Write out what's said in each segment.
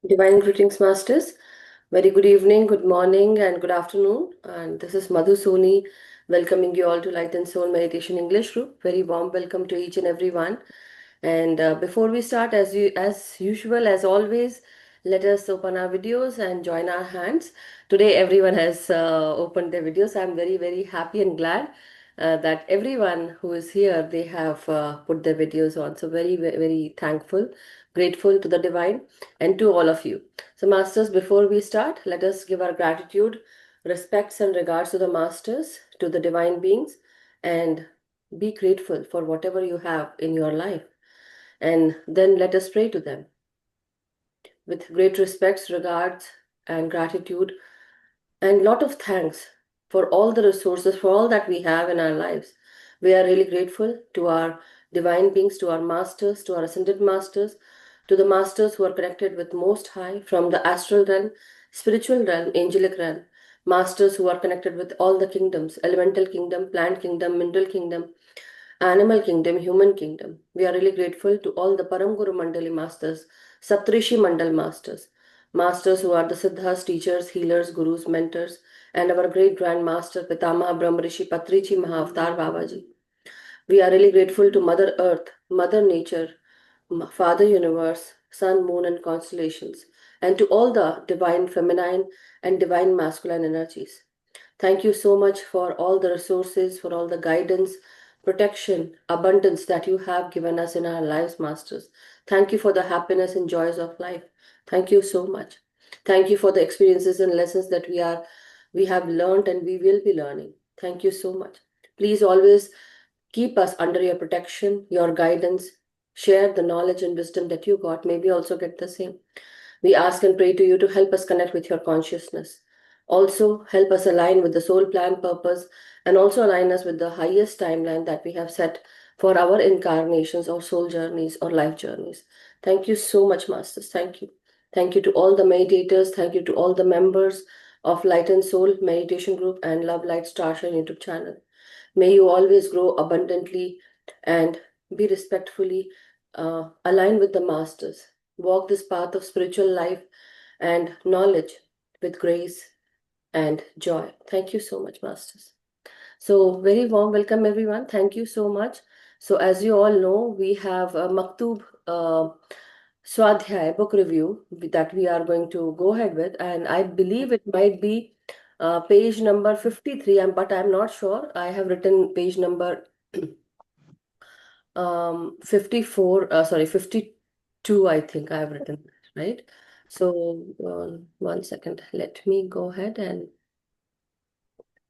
Divine greetings, Masters. Very good evening, good morning, and good afternoon. And this is MadhuSoni welcoming you all to Light and Soul Meditation English Group. Very warm welcome to each and every one. And before we start, as usual, as always, let us open our videos and join our hands. Today, everyone has opened their videos. I'm very happy and glad that everyone who is here, they have put their videos on. So very thankful, grateful to the divine and to all of you. So, Masters, before we start, let us give our gratitude, respects, and regards to the Masters, to the divine beings, and be grateful for whatever you have in your life. And then let us pray to them with great respects, regards, and gratitude, and lot of thanks for all the resources, for all that we have in our lives. We are really grateful to our divine beings, to our masters, to our ascended masters, to the masters who are connected with Most High from the astral realm, spiritual realm, angelic realm, masters who are connected with all the kingdoms, elemental kingdom, plant kingdom, mineral kingdom, animal kingdom, human kingdom. We are really grateful to all the Param Guru Mandali masters, Saptrishi Mandal masters, masters who are the Siddhas, teachers, healers, gurus, mentors, and our great grand master Pitamaha Brahmarishi Patrichi Mahavatar Babaji. We are really grateful to Mother Earth, Mother Nature, Father Universe, Sun, Moon, and constellations, and to all the divine feminine and divine masculine energies. Thank you so much for all the resources, for all the guidance, protection, abundance that you have given us in our lives, Masters. Thank you for the happiness and joys of life. Thank you so much. Thank you for the experiences and lessons that we have learned and we will be learning. Thank you so much. Please always keep us under your protection, your guidance. Share the knowledge and wisdom that you got. Maybe also get the same. We ask and pray to you to help us connect with your consciousness. Also, help us align with the soul plan purpose and also align us with the highest timeline that we have set for our incarnations or soul journeys or life journeys. Thank you so much, Masters. Thank you. Thank you to all the meditators. Thank you to all the members of Light and Soul Meditation Group and Love Light Starshine YouTube channel. May you always grow abundantly and be respectfully aligned with the Masters. Walk this path of spiritual life and knowledge with grace and joy. Thank you so much, Masters. So, very warm welcome, everyone. Thank you so much. So, as you all know, we have a Maktub Swadhyay book review that we are going to go ahead with, and I believe it might be page number 53, but I'm not sure. I have written page number 54, sorry, 52, I think I have written that, right? So, 1 second, let me go ahead and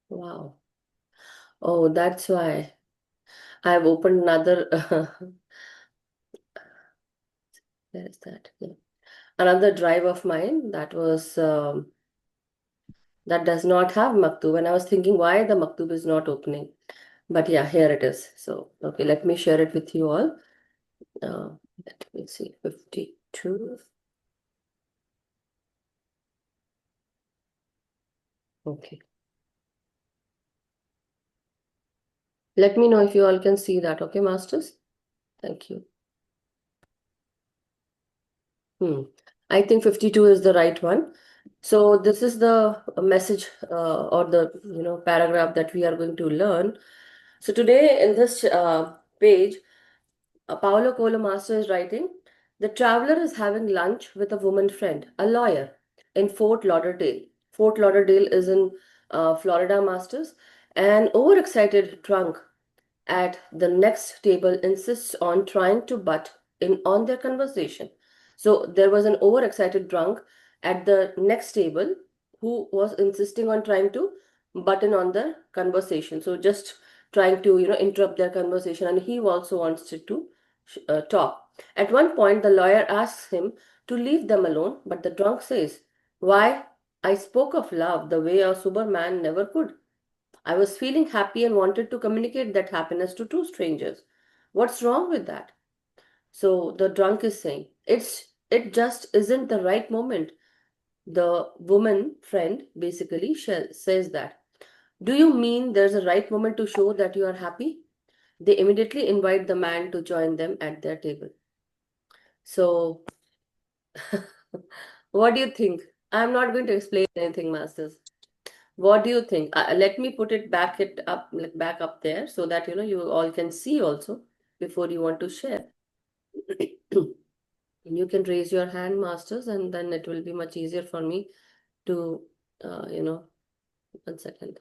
wow. Oh, that's why I've opened another, where is that? Yeah. Another drive of mine that was, that does not have Maktub. And I was thinking why the Maktub is not opening. But yeah, here it is. So, okay, let me share it with you all. Uh, let me see, 52. Okay. Let me know if you all can see that. Okay, Masters? Thank you. I think 52 is the right one. So this is the message or the paragraph that we are going to learn. So today in this page, Paulo Coelho Master is writing, the traveler is having lunch with a woman friend, a lawyer, in Fort Lauderdale. Fort Lauderdale is in Florida, Masters. An overexcited drunk at the next table insists on trying to butt in on their conversation. So there was an overexcited drunk at the next table who was insisting on trying to butt in on the conversation. So just trying to interrupt their conversation, and he also wants to talk. At one point, the lawyer asks him to leave them alone, but the drunk says, "Why? I spoke of love the way a Superman never could. I was feeling happy and wanted to communicate that happiness to two strangers. What's wrong with that?" So the drunk is saying, it just isn't the right moment. The woman friend basically says that. Do you mean there's a right moment to show that you are happy? They immediately invite the man to join them at their table. So What do you think? I'm not going to explain anything, masters. What do you think? Let me put it up, like back up there, so that you all can see also before you want to share. You can raise your hand, masters, and then it will be much easier for me to, uh, you know, 1 second.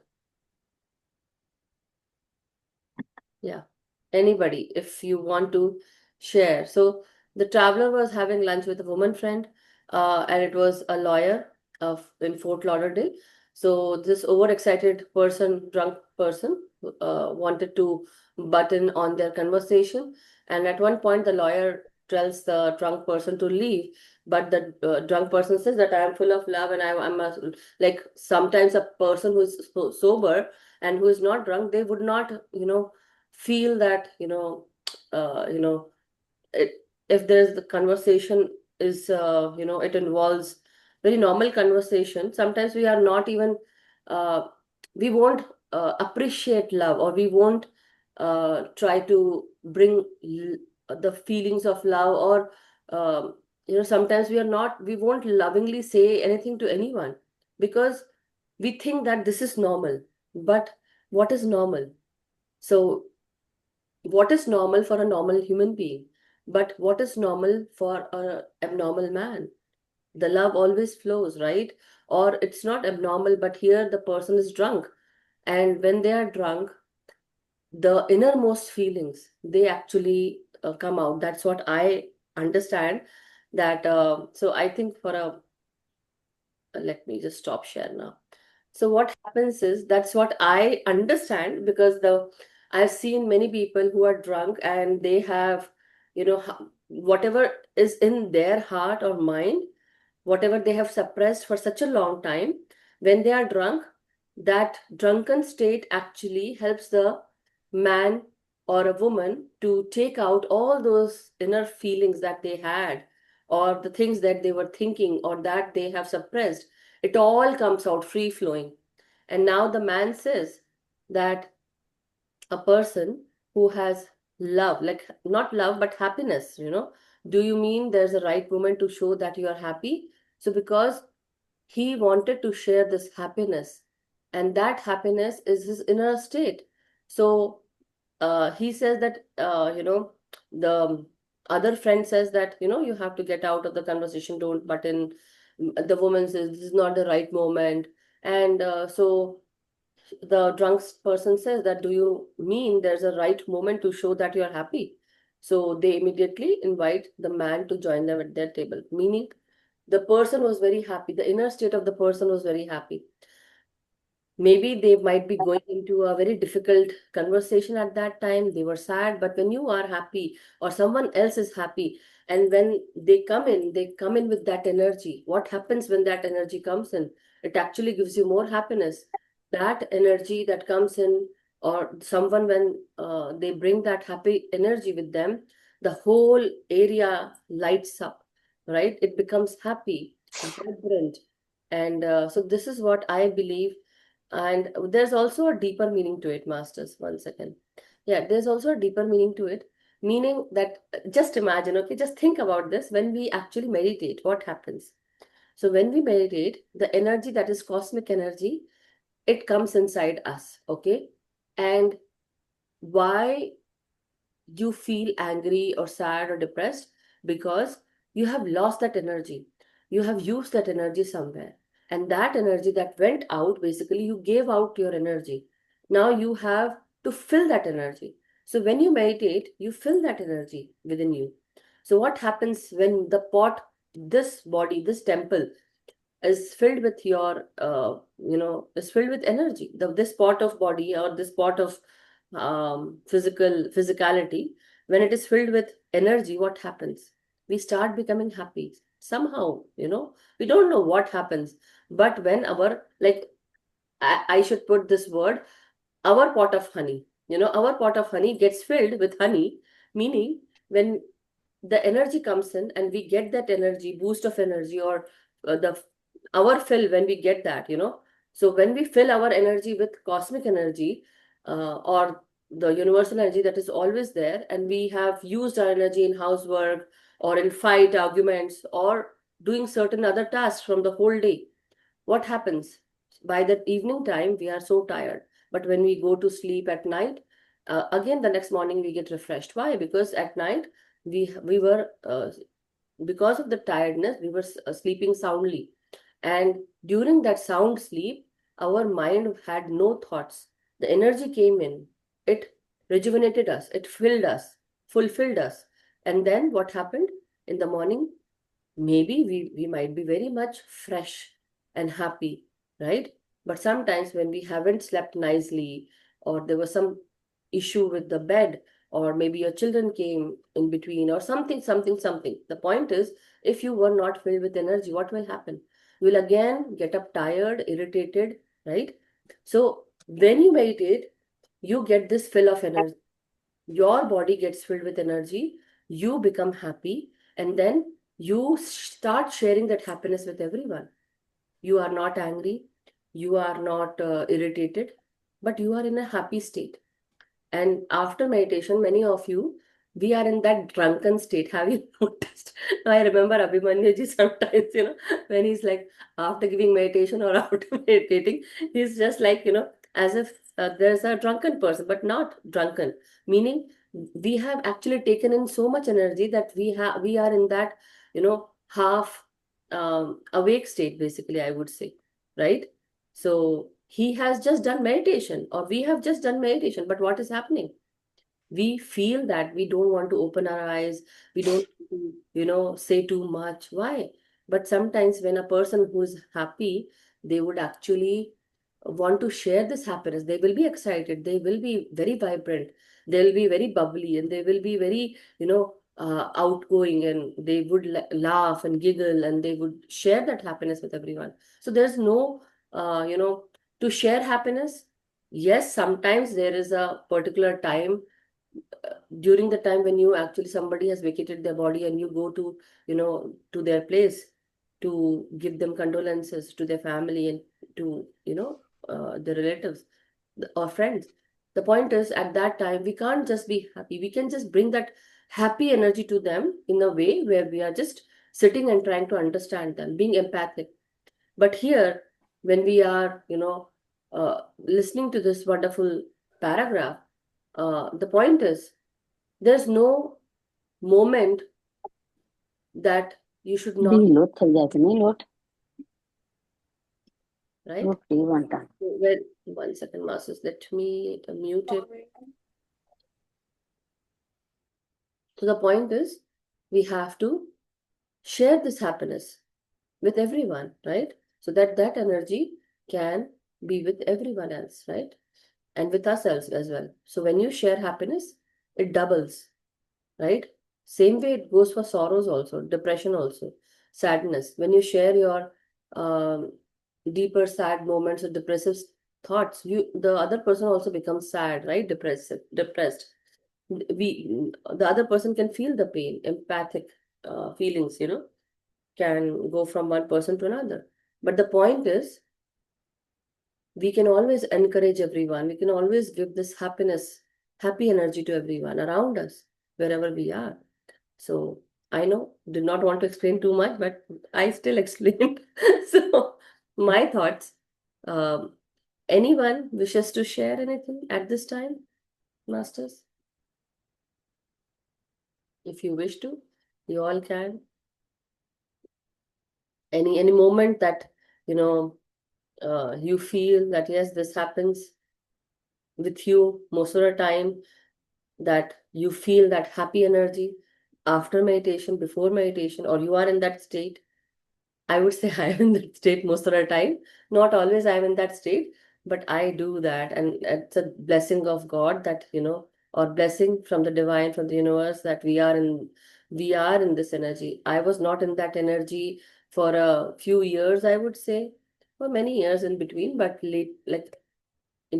Yeah. Anybody, if you want to share. So the traveler was having lunch with a woman friend, and it was a lawyer in Fort Lauderdale. So this overexcited person, drunk person, wanted to butt in on their conversation. And at one point, the lawyer tells the drunk person to leave. But the drunk person says that I am full of love, and I'm like, sometimes a person who's sober and who is not drunk, they would not, feel that it, if there's the conversation is it involves very normal conversation. Sometimes we are not even uh, we won't appreciate love, or we won't try to bring the feelings of love, or sometimes we won't lovingly say anything to anyone, because we think that this is normal. But what is normal? So what is normal for a normal human being, but what is normal for a abnormal man? The love always flows, right? Or it's not abnormal, but here the person is drunk, and when they are drunk, the innermost feelings, they actually come out. That's what I understand. That so I think for a let me just stop share now. So what happens is, that's what I understand, because the I've seen many people who are drunk, and they have, whatever is in their heart or mind, whatever they have suppressed for such a long time, when they are drunk, that drunken state actually helps the man or a woman to take out all those inner feelings that they had, or the things that they were thinking or that they have suppressed. It all comes out free flowing. And now the man says that a person who has love, like not love, but happiness, do you mean there's a right moment to show that you are happy? So, because he wanted to share this happiness, and that happiness is his inner state. So, he says that, the other friend says that, you have to get out of the conversation, don't butt in. The woman says, this is not the right moment. And so the drunk person says that, do you mean there's a right moment to show that you're happy? So they immediately invite the man to join them at their table, meaning the person was very happy. The inner state of the person was very happy. Maybe they might be going into a very difficult conversation at that time. They were sad, but when you are happy, or someone else is happy, and when they come in with that energy. What happens when that energy comes in? It actually gives you more happiness. That energy that comes in, or someone, when they bring that happy energy with them, the whole area lights up, right? It becomes happy, vibrant. And so this is what I believe. And there's also a deeper meaning to it, masters. 1 second. Yeah, there's also a deeper meaning to it, meaning that just imagine, okay, just think about this. When we actually meditate, what happens? So when we meditate, the energy that is cosmic energy, it comes inside us, okay? And why you feel angry or sad or depressed? Because you have lost that energy. You have used that energy somewhere. And that energy that went out, basically, you gave out your energy. Now you have to fill that energy. So when you meditate, you fill that energy within you. So what happens when the pot, this body, this temple, is filled with your is filled with energy, this pot of body, or this pot of physicality, when it is filled with energy, what happens? We start becoming happy somehow. We don't know what happens. But when our, like, I should put this word, our pot of honey, our pot of honey gets filled with honey, meaning when the energy comes in and we get that energy boost of energy, or the our fill, when we get that, so when we fill our energy with cosmic energy, or the universal energy that is always there, and we have used our energy in housework, or in fight arguments, or doing certain other tasks from the whole day. What happens? By that evening time, we are so tired. But when we go to sleep at night, again the next morning we get refreshed. Why? Because at night we were because of the tiredness we were sleeping soundly, and during that sound sleep, our mind had no thoughts. The energy came in, it rejuvenated us, it filled us, fulfilled us. And then what happened in the morning? Maybe we might be very much fresh and happy, right? But sometimes when we haven't slept nicely, or there was some issue with the bed, or maybe your children came in between, or something, the point is, if you were not filled with energy, what will happen? You will again get up tired, irritated, right? So when you meditate, you get this fill of energy, your body gets filled with energy, you become happy, and then you start sharing that happiness with everyone. You are not angry, you are not irritated, but you are in a happy state. And after meditation, many of you, we are in that drunken state. Have you noticed? I remember Abhimanyu sometimes, when he's like, after giving meditation or after meditating, he's just like, as if there's a drunken person, but not drunken. Meaning, we have actually taken in so much energy that we are in that, half awake state, basically, I would say, right? So he has just done meditation, or we have just done meditation, but what is happening? We feel that we don't want to open our eyes, we don't want to, say too much. Why? But sometimes when a person who is happy, they would actually want to share this happiness. They will be excited, they will be very vibrant, they'll be very bubbly, and they will be very, outgoing, and they would laugh and giggle, and they would share that happiness with everyone. So there's no to share happiness. Yes, sometimes there is a particular time, during the time when you actually, somebody has vacated their body, and you go to, to their place to give them condolences to their family, and to, the relatives or friends. The point is, at that time we can't just be happy, we can just bring that happy energy to them in a way where we are just sitting and trying to understand them, being empathic. But here, when we are, listening to this wonderful paragraph, the point is, there's no moment that you should not, Load चल जाते नहीं load right? Load free बनता Well, 1 second, masters, let me mute it. So the point is, we have to share this happiness with everyone, right? So that that energy can be with everyone else, right? And with ourselves as well. So when you share happiness, it doubles, right? Same way it goes for sorrows also, depression also, sadness. When you share your um, deeper sad moments or depressive thoughts, the other person also becomes sad, right? Depressed. The other person can feel the pain, empathic feelings, can go from one person to another. But the point is, we can always encourage everyone. We can always give this happiness, happy energy to everyone around us, wherever we are. So I know, did not want to explain too much, but I still explained. So my thoughts. Um, anyone wishes to share anything at this time, masters? If you wish to, you all can. Any moment that you feel that yes, this happens with you most of the time, that you feel that happy energy after meditation, before meditation, or you are in that state. I would say I am in that state most of the time. Not always I am in that state, but I do that. And it's a blessing of God that, or blessing from the divine, from the universe, that we are in this energy. I was not in that energy for a few years, I would say, for many years in between, but late, like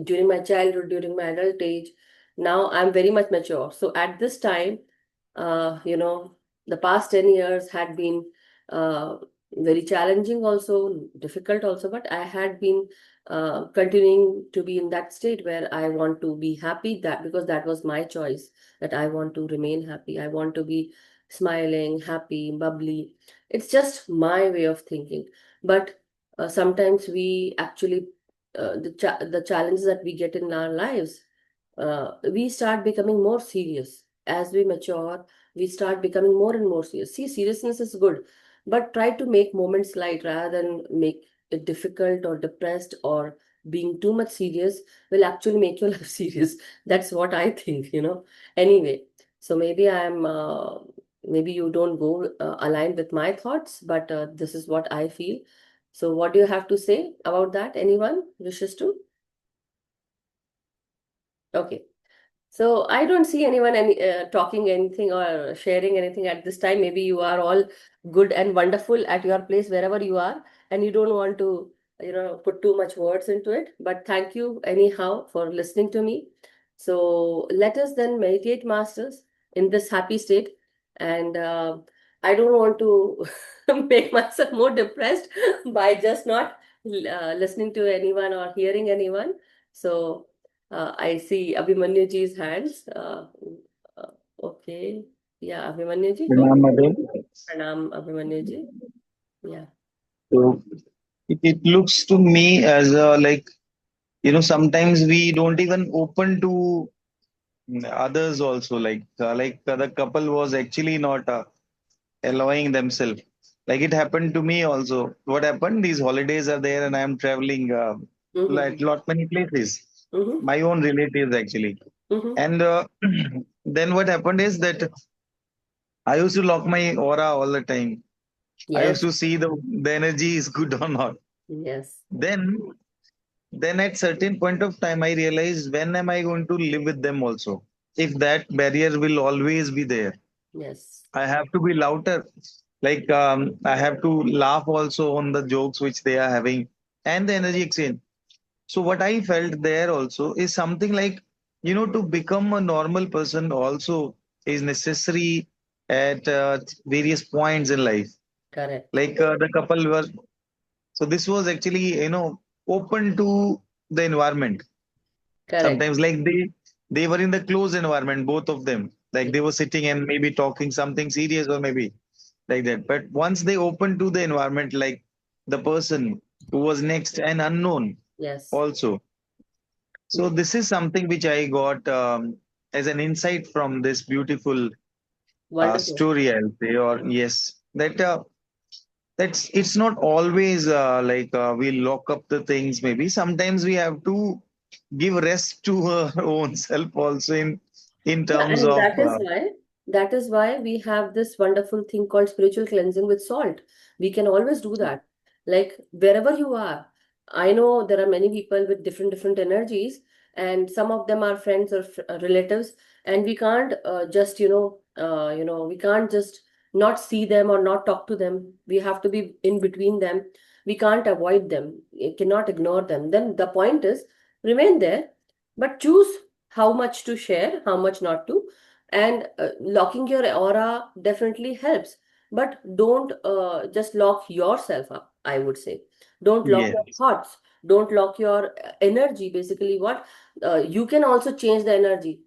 during my childhood, during my adult age. Now I'm very much mature. So at this time, the past 10 years had been very challenging also, difficult also, but I had been continuing to be in that state where I want to be happy, that because that was my choice, that I want to remain happy. I want to be smiling, happy, bubbly. It's just my way of thinking. But sometimes we actually, the challenges that we get in our lives, we start becoming more serious. As we mature, we start becoming more and more serious. See, seriousness is good, but try to make moments light rather than make it difficult or depressed, or being too much serious will actually make your life serious. That's what I think. Anyway, so maybe you don't go aligned with my thoughts, but this is what I feel. So, what do you have to say about that? Anyone wishes to? Okay. So I don't see anyone talking anything or sharing anything at this time. Maybe you are all good and wonderful at your place wherever you are, and you don't want to, put too much words into it. But thank you anyhow for listening to me. So let us then meditate, masters, in this happy state. And I don't want to make myself more depressed by just not listening to anyone or hearing anyone. So. I see Abhimanyuji's hands. Uh, okay. Yeah, Abhimanyuji, go. Pranam, Madhu. Pranam, Abhimanyuji. Yeah. So it looks to me as like, sometimes we don't even open to others also. Like the couple was actually not allowing themselves. Like it happened to me also. What happened? These holidays are there, and I am traveling like Mm-hmm. lot many places. Mm-hmm. My own relatives actually. Mm-hmm. And then what happened is that I used to lock my aura all the time. I used Yes. to see the energy is good or not. Yes. Then then at certain point of time I realized, when am I going to live with them also? If that barrier will always be there, Yes. I have to be louder. Like I have to laugh also on the jokes which they are having and the energy exchange. So what I felt there also is something like, to become a normal person also is necessary at various points in life. Correct. Like the couple were, so this was actually, open to the environment. Correct. Sometimes like they were in the close environment, both of them. Like they were sitting and maybe talking something serious or maybe like that. But once they opened to the environment, like the person who was next and unknown Yes. also. So this is something which I got as an insight from this beautiful Wonderful. story, I'll say, or yes, that that's it's not always like we lock up the things. Maybe sometimes we have to give rest to our own self also in Yeah, terms and of that is why we have this wonderful thing called spiritual cleansing with salt. We can always do that. Like wherever you are. I know there are many people with different energies, and some of them are friends or relatives, and we can't just we can't just not see them or not talk to them. We have to be in between them. We can't avoid them. You cannot ignore them. Then the point is remain there, but choose how much to share, how much not to. And locking your aura definitely helps. But don't just lock yourself up, I would say. Don't lock your yes, thoughts. Don't lock your energy. Basically, what you can also change the energy.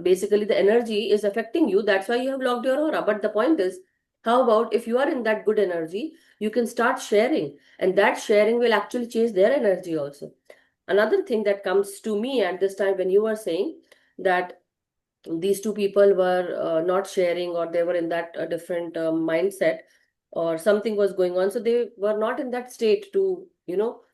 Basically, the energy is affecting you. That's why you have locked your aura. But the point is, how about if you are in that good energy, you can start sharing, and that sharing will actually change their energy also. Another thing that comes to me at this time when you were saying that these two people were not sharing, or they were in that different mindset, or something was going on, so they were not in that state to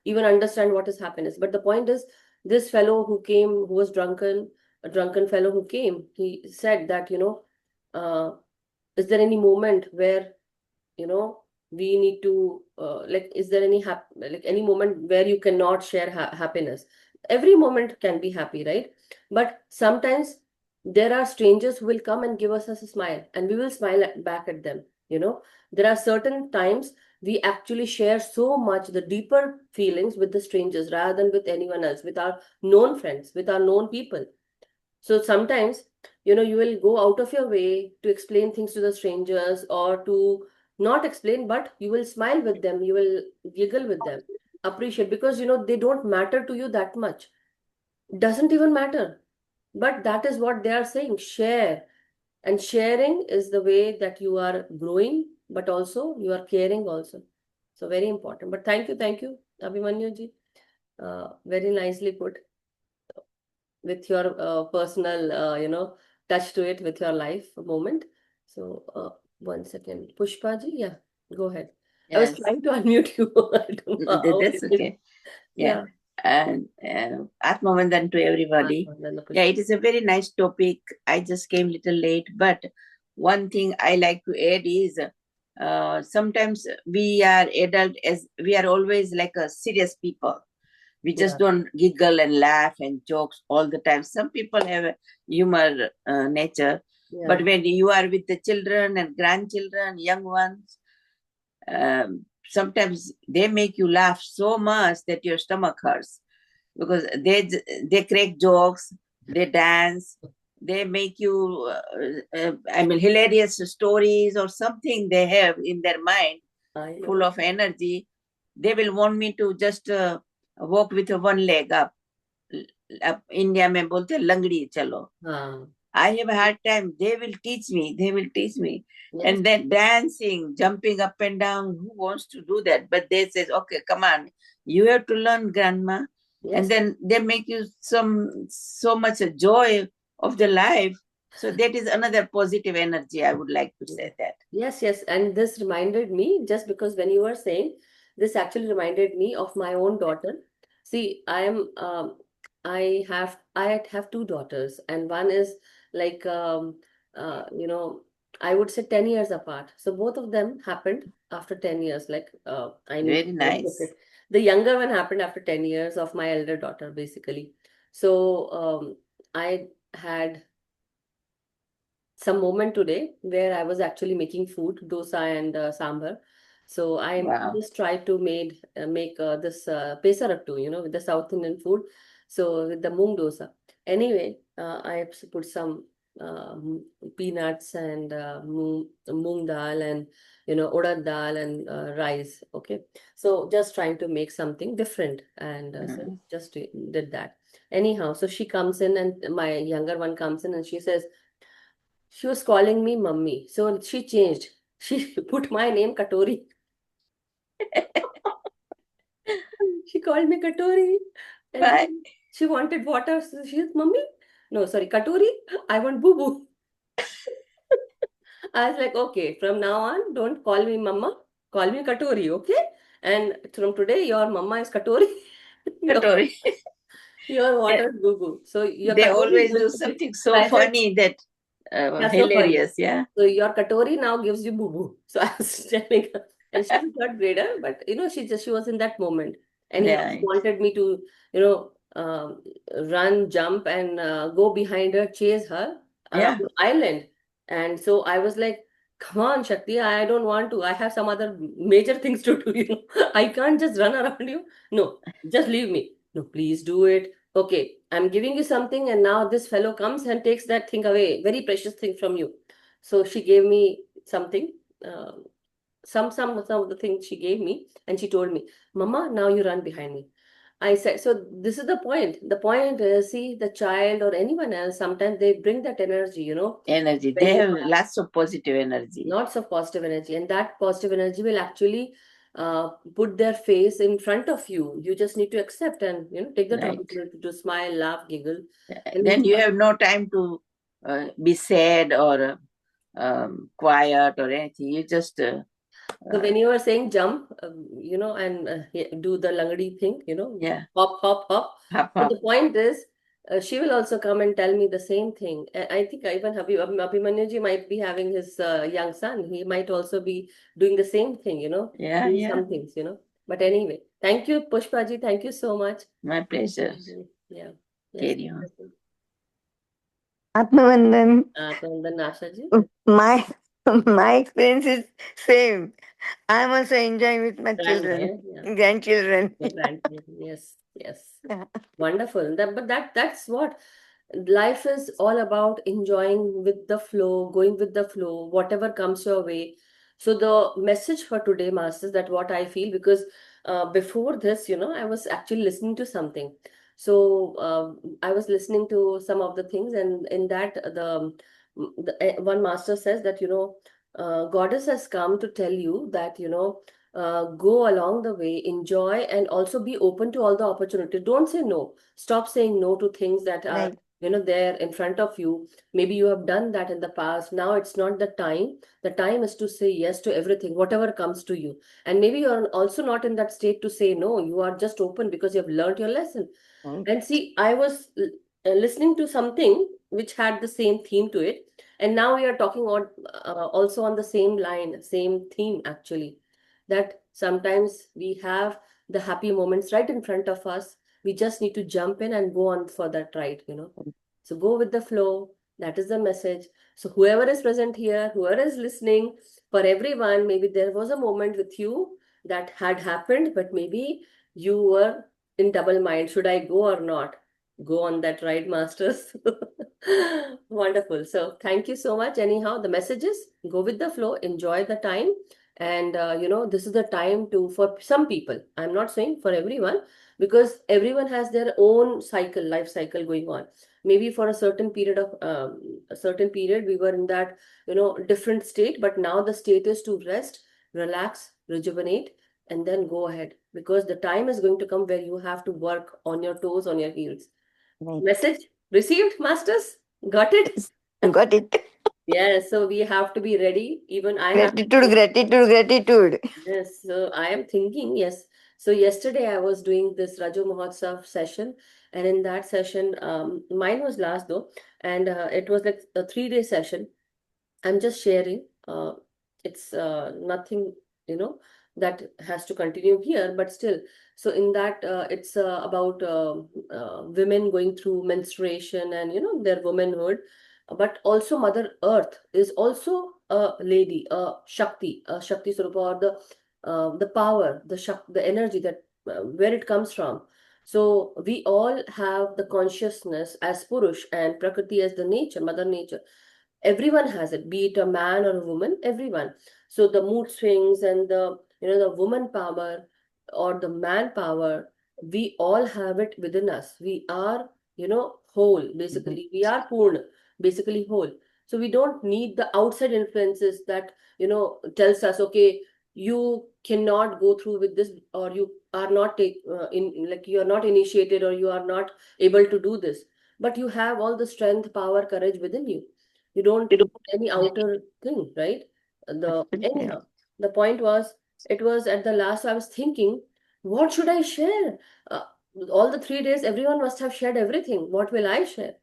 even understand what is happiness. But the point is, this fellow who came, who was drunken, a drunken fellow who came, he said that uh, is there any moment where we need to like, is there like any moment where you cannot share happiness? Every moment can be happy, right? But sometimes there are strangers who will come and give us a smile, and we will smile back at them. There are certain times we actually share so much the deeper feelings with the strangers rather than with anyone else, with our known friends, with our known people. So sometimes, you will go out of your way to explain things to the strangers, or to not explain, but you will smile with them, you will giggle with them, appreciate, because they don't matter to you that much. Doesn't even matter. But that is what they are saying. Share. And sharing is the way that you are growing, but also you are caring also. So very important. But thank you, Abhimanyu ji. Very nicely put with your personal, touch to it with your life moment. So one second, Pushpa ji, yeah, go ahead. I was Yes, trying to unmute you. I don't know how that's it is. okay. Yeah. Yeah. And Atmavandan to everybody. Yeah, it is a very nice topic. I just came little late, but one thing I like to add is sometimes we are adult as we are always like a serious people. We just Yeah. don't giggle and laugh and jokes all the time. Some people have a humor nature, Yeah. but when you are with the children and grandchildren, young ones, sometimes they make you laugh so much that your stomach hurts because they crack jokes, they dance, they make you hilarious stories or something they have in their mind I full know. of energy. They will want me to just walk with one leg up. India में बोलते लंगड़ी चलो. I have a hard time. They will teach me. Yes. And then dancing, jumping up and down. Who wants to do that? But they says, okay, come on. You have to learn, grandma. Yes. And then they make you so much a joy of the life. So that is another positive energy. I would like to say that. Yes, yes. And this reminded me, just because when you were saying, this actually reminded me of my own daughter. See, I have two daughters, and one is like, uh, you know, I would say 10 years apart. So both of them happened after 10 years. Like, I need Very to put nice. it. The younger one happened after 10 years of my elder daughter, basically. So, I had some moment today where I was actually making food, dosa and sambar. So I Wow. just tried to make this pesarattu, with the South Indian food. So with the moong dosa. Anyway, I put some peanuts and moong dal and urad dal and rice. Okay, so just trying to make something different, and so just did that. Anyhow, so she comes in, and my younger one comes in, and she says, she was calling me mummy. So she changed. She put my name Katori. She called me Katori. And Right. then she wanted water. So she said, Mummy? No, sorry, Katori. I want boo boo. I was like, okay, from now on, don't call me mama. Call me Katori, okay? And from today, your mama is Katori. your, Katori. your water is boo boo. So your They Katori always do gives. something So so I said, funny that that's so funny. hilarious. Yeah. So your Katori now gives you boo boo. So I was telling her, and she's third grader, but she was in that moment. Anyhow, Yeah. she wanted me to, run, jump, and go behind her, chase her around Yeah. the island. And so I was like, come on, Shakti, I don't want to. I have some other major things to do, I can't just run around you. No, just leave me. No, please do it. Okay, I'm giving you something, and now this fellow comes and takes that thing away, very precious thing from you. So she gave me something, some of the things she gave me, and she told me, Mama, now you run behind me. I said, so this is the point. The point is, see, the child or anyone else, sometimes they bring that energy, Energy. when They you have lots of positive energy. lots of positive energy, and that positive energy will actually put their face in front of you. You just need to accept and take that Right. opportunity to smile, laugh, giggle, and Then you enjoy. have no time to be sad or quiet or anything. You just So when you were saying jump, and do the langadi thing, yeah, hop, hop, hop. hop So hop. the point is, she will also come and tell me the same thing. I think even Abhimanyu might be having his young son. He might also be doing the same thing, Yeah, doing yeah. some things. But anyway, thank you, Pushpaji. Thank you so much. My pleasure. Yeah. Yes. Carry on. Atmavandan, So then Ashaji. my my experience is same. I'm also enjoying with my children, Yeah. grandchildren. Your grandchildren. Yes. Yes. Yeah. Wonderful. That's what life is all about, enjoying with the flow, going with the flow, whatever comes your way. So the message for today, Masters, that what I feel, because before this, I was actually listening to something. So I was listening to some of the things, and in that the one master says that, goddess has come to tell you that, go along the way, enjoy, and also be open to all the opportunities. Don't say no. Stop saying no to things that are, Right. there in front of you. Maybe you have done that in the past. Now it's not the time. The time is to say yes to everything, whatever comes to you. And maybe you're also not in that state to say no. You are just open because you have learned your lesson. Right. And see, I was listening to something which had the same theme to it. And now we are talking on also on the same line, same theme actually. That sometimes we have the happy moments right in front of us. We just need to jump in and go on for that ride. So go with the flow. That is the message. So whoever is present here, whoever is listening, for everyone, maybe there was a moment with you that had happened, but maybe you were in double mind. Should I go or not? Go on that ride, masters. Wonderful. So thank you so much. Anyhow, the messages, go with the flow, enjoy the time. And this is the time to, for some people, I'm not saying for everyone, because everyone has their own cycle, life cycle going on. Maybe for a certain period we were in that different state, but now the state is to rest, relax, rejuvenate, and then go ahead, because the time is going to come where you have to work on your toes, on your heels. Right. Message received, masters? Got it? Got it. Yes, so we have to be ready. Even I have to Gratitude, gratitude, gratitude. Yes, so I am thinking, yes. So yesterday I was doing this Rajo Mahotsav session, and in that session, mine was last though, and it was like a 3-day session. I'm just sharing. It's nothing, that has to continue here, but still. So in that, it's about women going through menstruation and their womanhood, but also Mother Earth is also a lady, a Shakti Swarupa, or the power, the energy that where it comes from. So we all have the consciousness as Purush and Prakriti as the nature, Mother Nature. Everyone has it, be it a man or a woman, everyone. So the mood swings and the woman power or the man power, we all have it within us. We are whole, basically we are purna, basically whole. So we don't need the outside influences that tells us, okay, you cannot go through with this, or you are not like you are not initiated, or you are not able to do this. But you have all the strength, power, courage within you. You don't need any outer thing, right? Absolutely. Anyhow, the point was, it was at the last I was thinking, what should I share? Uh, all the 3 days, everyone must have shared everything. What will I share?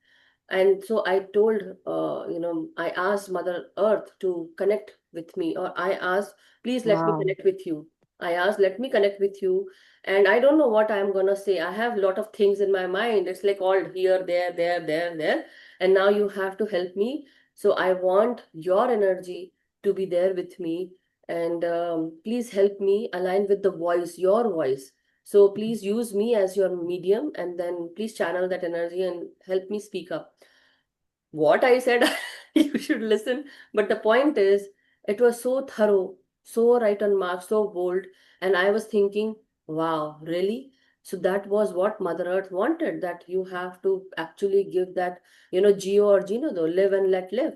And so I told, I asked Mother Earth to connect with me, or I asked, please let me Wow. connect with you. I asked, let me connect with you. And I don't know what I'm gonna say. I have a lot of things in my mind. It's like all here, there, there, there, there. And now you have to help me. So I want your energy to be there with me. And please help me align with the voice, your voice. So please use me as your medium, and then please channel that energy and help me speak up. What I said, you should listen. But the point is, it was so thorough, so right on mark, so bold. And I was thinking, wow, really? So that was what Mother Earth wanted, that you have to actually give that, Geo or Gino, though, live and let live.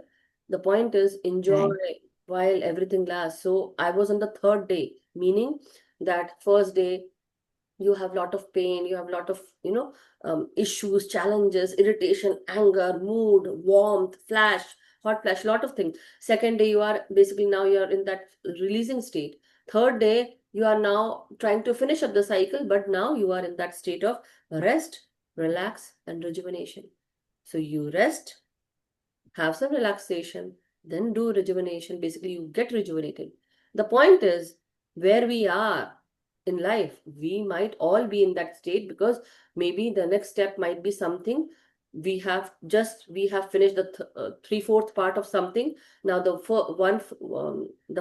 The point is, enjoy Right. while everything lasts. So I was on the third day, meaning that first day, you have lot of pain, you have lot of issues, challenges, irritation, anger, mood, warmth, flash, hot flash, lot of things. Second day, you are basically, now you are in that releasing state. Third day, you are now trying to finish up the cycle, but now you are in that state of rest, relax, and rejuvenation. So you rest, have some relaxation, then do rejuvenation. Basically, you get rejuvenated. The point is, where we are in life, we might all be in that state, because maybe the next step might be something. We have finished the 3/4 part of something. Now the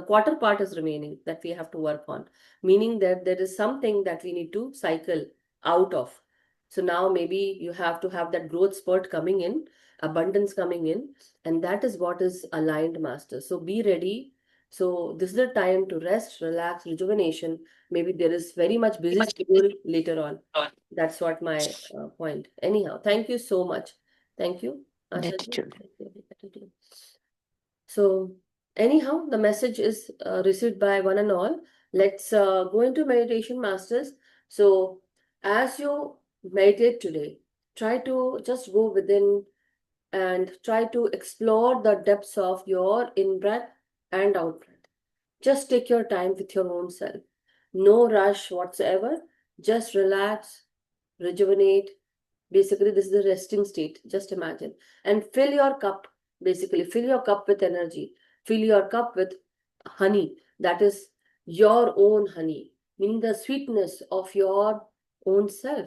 quarter part is remaining that we have to work on, meaning that there is something that we need to cycle out of. So now maybe you have to have that growth spurt coming in, abundance coming in, and that is what is aligned, master. So be ready. So this is the time to rest, relax, rejuvenation. Maybe there is very much busy schedule later on. That's what my point. Anyhow, thank you so much. Thank you, Asha ji. Gratitude. Thank you. So anyhow, the message is received by one and all. Let's go into meditation, masters. So as you meditate today, try to just go within and try to explore the depths of your in-breath and out-breath. Just take your time with your own self. No rush whatsoever. Just relax, rejuvenate. Basically, this is the resting state. Just imagine. And fill your cup. Basically, fill your cup with energy. Fill your cup with honey. That is your own honey, meaning the sweetness of your own self.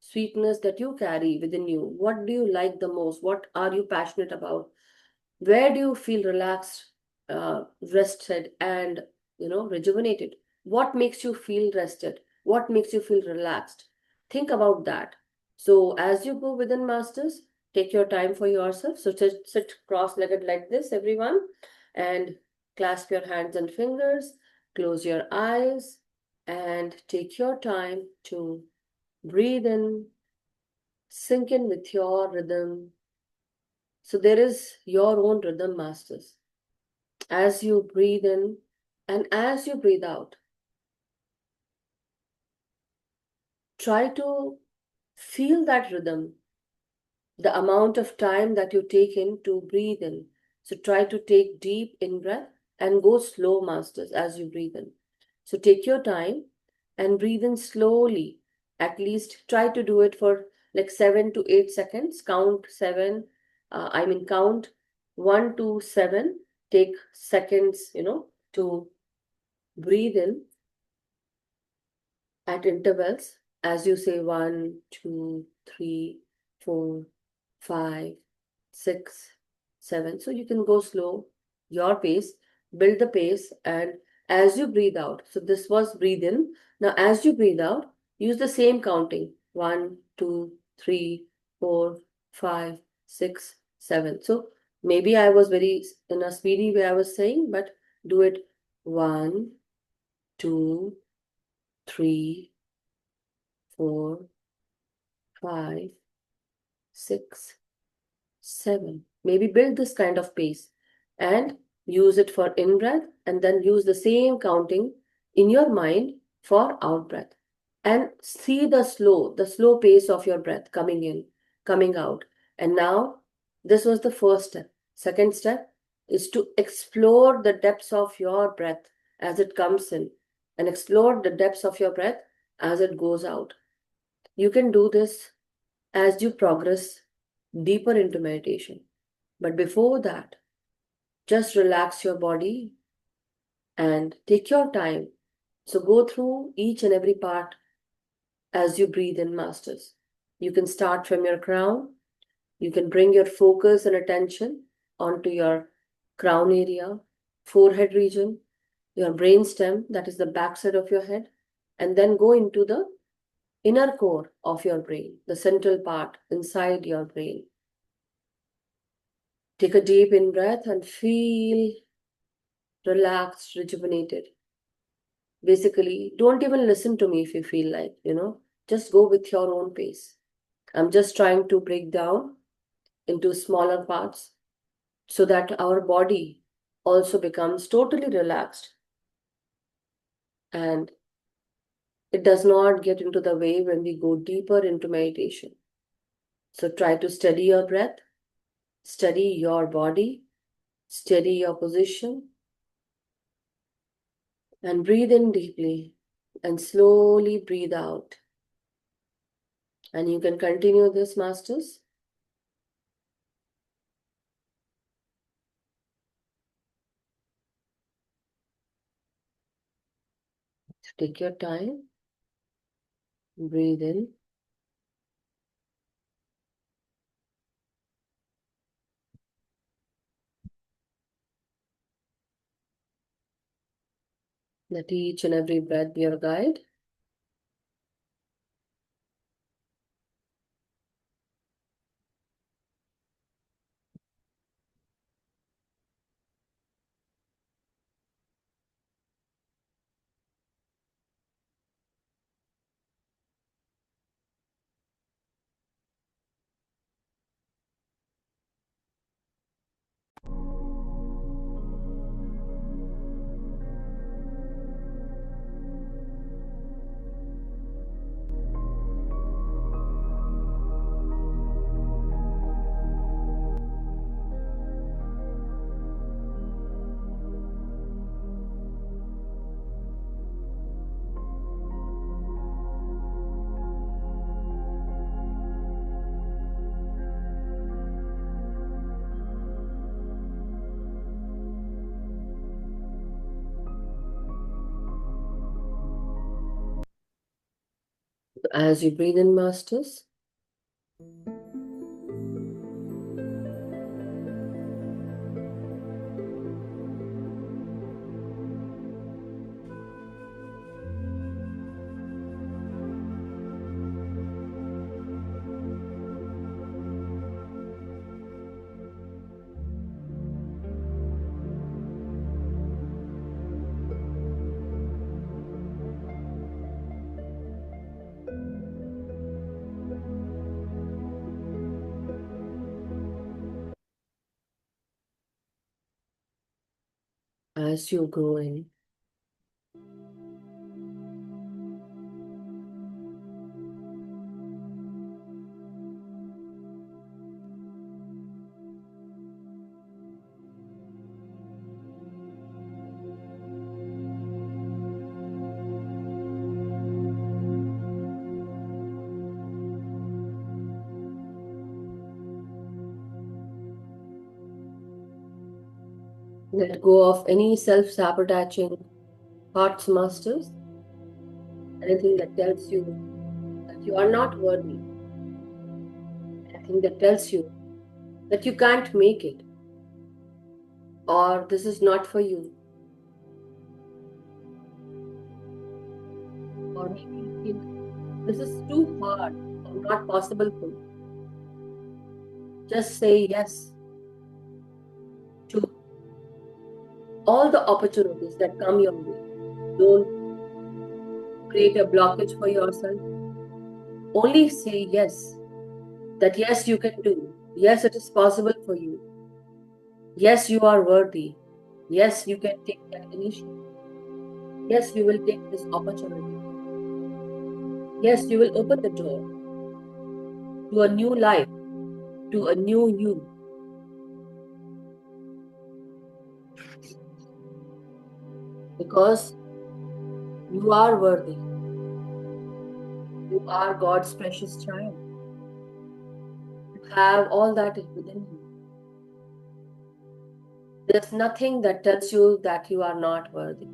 Sweetness that you carry within you. What do you like the most? What are you passionate about? Where do you feel relaxed, rested, and rejuvenated? What makes you feel rested? What makes you feel relaxed? Think about that. So as you go within, masters, take your time for yourself. So sit cross-legged like this, everyone, and clasp your hands and fingers, close your eyes, and take your time to breathe in, sink in with your rhythm. So there is your own rhythm, masters. As you breathe in and as you breathe out, try to feel that rhythm, the amount of time that you take in to breathe in. So try to take deep in breath and go slow, masters, as you breathe in. So take your time and breathe in slowly. At least try to do it for like 7 to 8 seconds. Count seven, count 1 to 7. Take seconds, to breathe in at intervals as you say 1, 2, 3, 4, 5, 6, 7. So you can go slow, your pace, build the pace, and as you breathe out. So this was breathe in. Now, as you breathe out, use the same counting 1, 2, 3, 4, 5, 6, 7. So maybe I was very in a speedy way I was saying, but do it 1, 2, 3, 4, 5, 6, 7. Maybe build this kind of pace and use it for in breath, and then use the same counting in your mind for out breath. And see the slow pace of your breath coming in, coming out. And now this was the first step. Second step is to explore the depths of your breath as it comes in, and explore the depths of your breath as it goes out. You can do this as you progress deeper into meditation. But before that, just relax your body and take your time. So go through each and every part as you breathe in, masters. You can start from your crown. You can bring your focus and attention onto your crown area, forehead region, your brain stem, that is the backside of your head, and then go into the inner core of your brain, the central part inside your brain. Take a deep in breath and feel relaxed, rejuvenated. Basically, don't even listen to me if you feel like, just go with your own pace. I'm just trying to break down into smaller parts so that our body also becomes totally relaxed and it does not get into the way when we go deeper into meditation. So try to steady your breath, steady your body, steady your position, and breathe in deeply and slowly breathe out. And you can continue this, masters. Take your time, breathe in, let each and every breath be your guide. As you breathe in, Masters, as you go in, let go of any self-sabotaging thoughts, Masters. Anything that tells you that you are not worthy. Anything that tells you that you can't make it, or this is not for you, or maybe you think this is too hard or not possible for you. Just say yes to all the opportunities that come your way. Don't create a blockage for yourself. Only say yes. That yes, you can do. Yes, it is possible for you. Yes, you are worthy. Yes, you can take that initiative. Yes, you will take this opportunity. Yes, you will open the door to a new life, to a new you. Because you are worthy. You are God's precious child. You have all that within you. There's nothing that tells you that you are not worthy.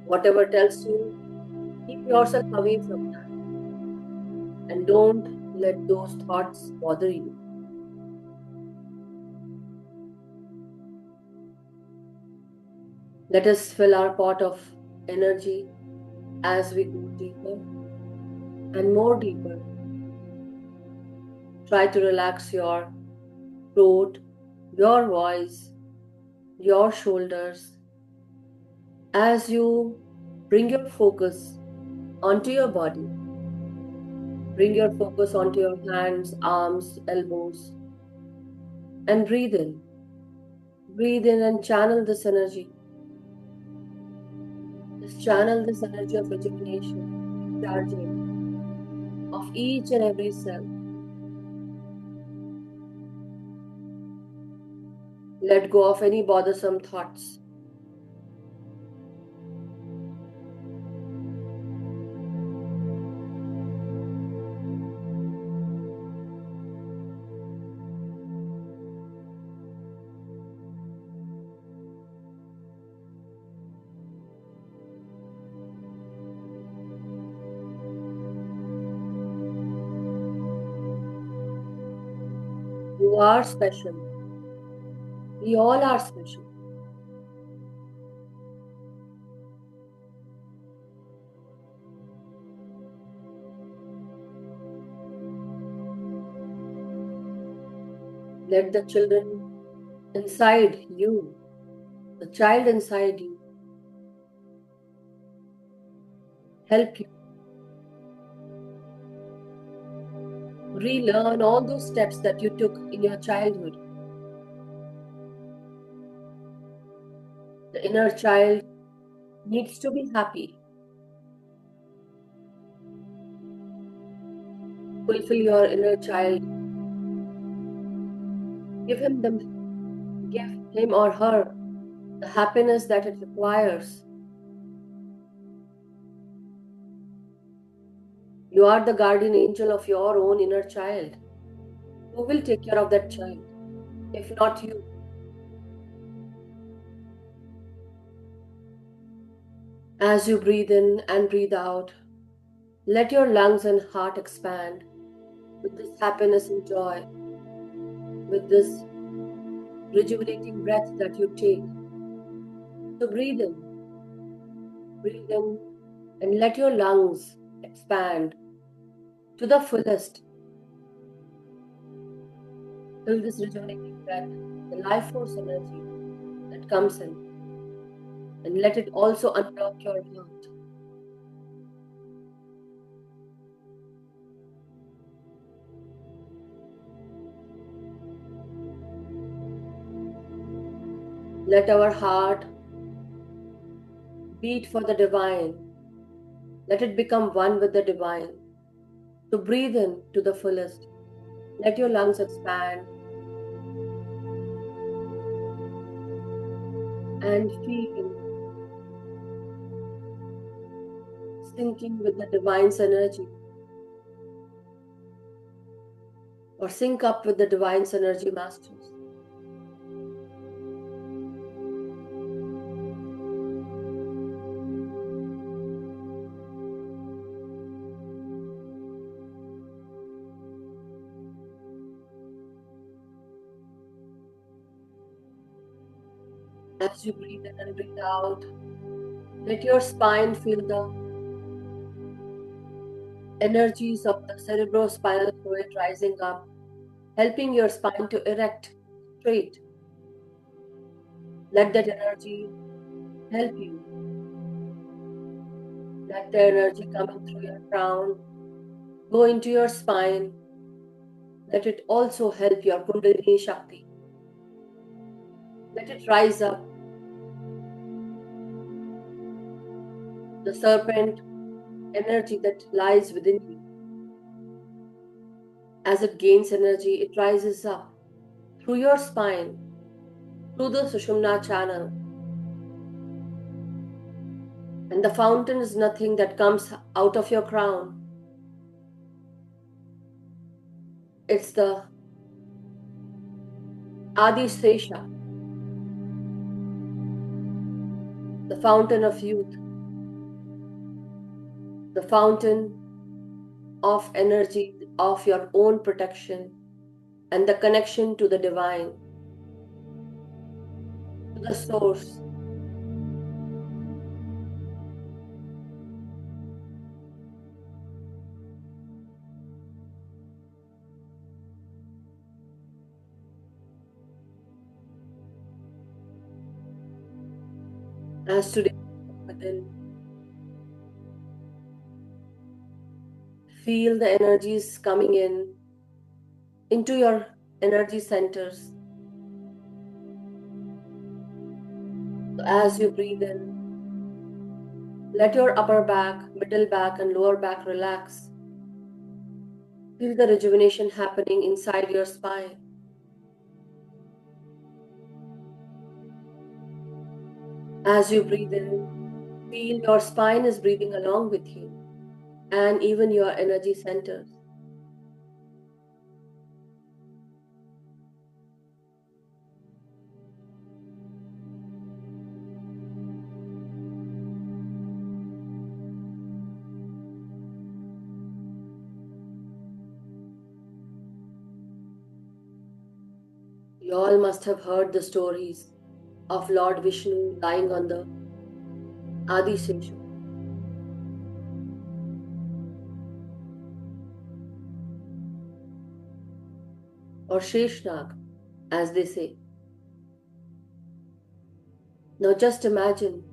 Whatever tells you, keep yourself away from that. And don't let those thoughts bother you. Let us fill our pot of energy as we go deeper and more deeper. Try to relax your throat, your voice, your shoulders as you bring your focus onto your body. Bring your focus onto your hands, arms, elbows, and breathe in. Breathe in and channel this energy. Just channel this energy of rejuvenation, charging of each and every cell. Let go of any bothersome thoughts. You are special. We all are special. Let the children inside you, the child inside you, help you relearn all those steps that you took in your childhood. The inner child needs to be happy. Fulfill your inner child. Give him or her the happiness that it requires. You are the guardian angel of your own inner child. Who will take care of that child, if not you? As you breathe in and breathe out, Let your lungs and heart expand with this happiness and joy, with this rejuvenating breath that you take. So breathe in, and let your lungs expand to the fullest. Feel this rejuvenating breath, the life force energy that comes in, and let it also unlock your heart. Let our heart beat for the divine. Let it become one with the divine. So breathe in to the fullest. Let your lungs expand and feel syncing with the divine's energy, or sync up with the divine's energy masters. As you breathe in and breathe out, let your spine feel the energies of the cerebrospinal fluid rising up, helping your spine to erect straight. Let that energy help you. Let the energy coming through your crown go into your spine. Let it also help your Kundalini Shakti. Let it rise up. The serpent energy that lies within you. As it gains energy, it rises up through your spine, through the Sushumna channel. And the fountain is nothing that comes out of your crown. It's the Adi Sesha, the fountain of youth, the fountain of energy, of your own protection, and the connection to the divine, to the source. As today within, feel the energies coming in into your energy centers. So as you breathe in, let your upper back, middle back, and lower back relax. Feel the rejuvenation happening inside your spine. As you breathe in, feel your spine is breathing along with you, and even your energy centers. You all must have heard the stories of Lord Vishnu lying on the Adi Seshu. Or Sheshnag, as they say. Now just imagine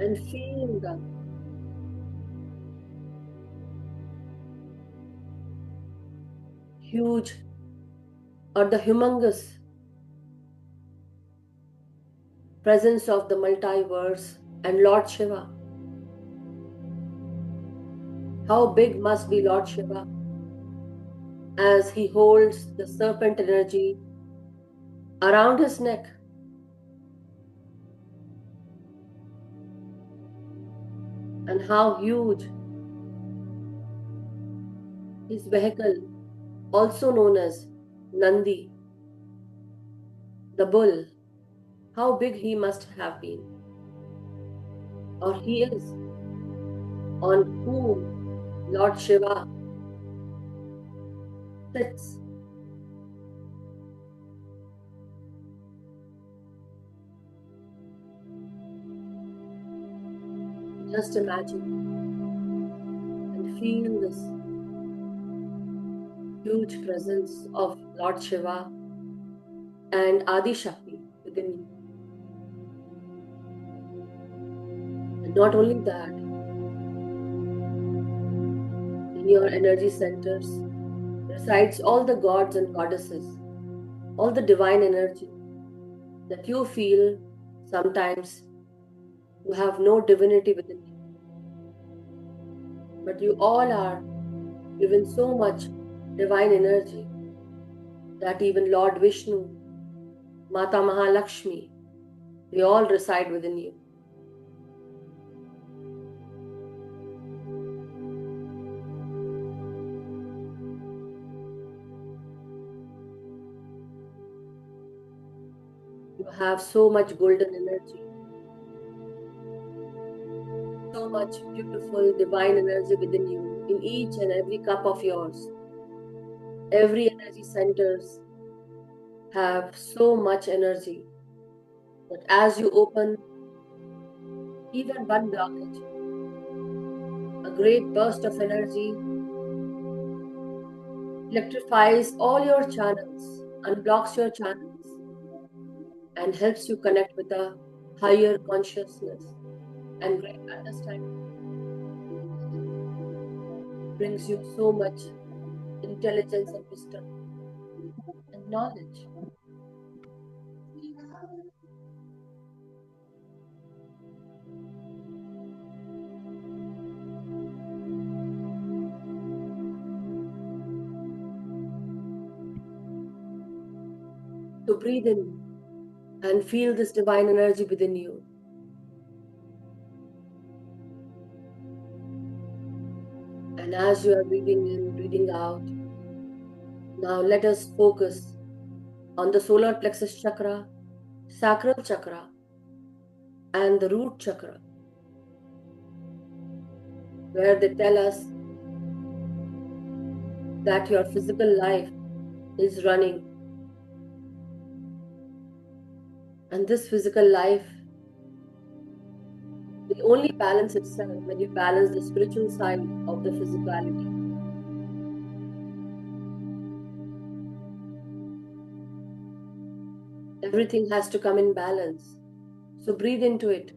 and feel the huge or the humongous presence of the multiverse and Lord Shiva. How big must be Lord Shiva as he holds the serpent energy around his neck. And how huge his vehicle, also known as Nandi, the bull, how big he must have been, or he is. on whom Lord Shiva sits. Just imagine and feel this huge presence of Lord Shiva and Adi Shakti within you. And not only that, in your energy centers resides all the gods and goddesses, all the divine energy that you feel sometimes you have no divinity within you. But you all are given so much divine energy that even Lord Vishnu, Mata Mahalakshmi, they all reside within you. You have so much golden energy, so much beautiful divine energy within you in each and every cup of yours. Every energy centers have so much energy that as you open even one blockage, a great burst of energy electrifies all your channels, unblocks your channels, and helps you connect with a higher consciousness and great understanding. Brings you so much intelligence and wisdom and knowledge. So breathe in and feel this divine energy within you. And as you are breathing in, breathing out, now let us focus on the solar plexus chakra, sacral chakra, and the root chakra, where they tell us that your physical life is running. And this physical life will only balance itself when you balance the spiritual side of the physicality. Everything has to come in balance. So breathe into it.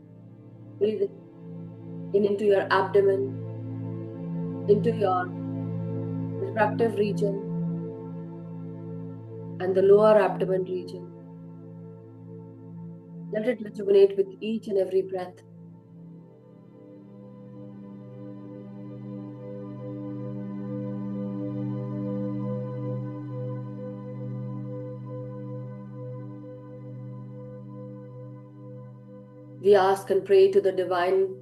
Breathe in into your abdomen, into your reproductive region, and the lower abdomen region. Let it rejuvenate with each and every breath. We ask and pray to the divine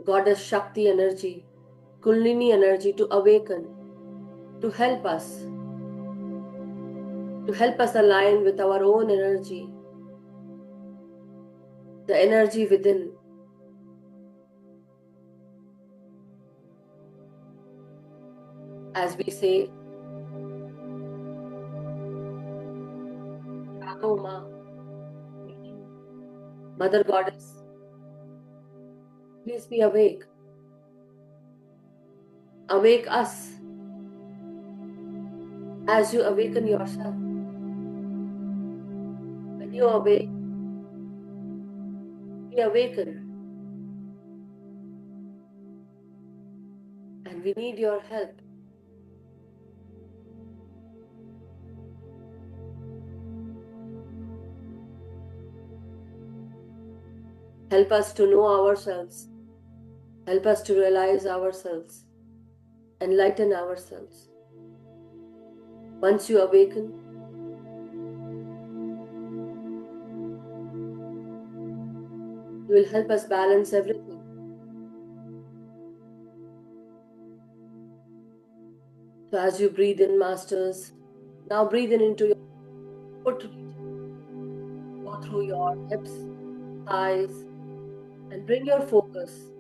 goddess Shakti energy, Kundalini energy to awaken, to help us align with our own energy, the energy within. As we say, Jago Ma, Mother Goddess, please be awake. Awake us as you awaken yourself. When you awake, we awaken. And we need your help. Help us to know ourselves. Help us to realize ourselves. Enlighten ourselves. Once you awaken, you will help us balance everything. So as you breathe in, masters, now breathe in into your foot region. Go through your hips, thighs, and bring your focus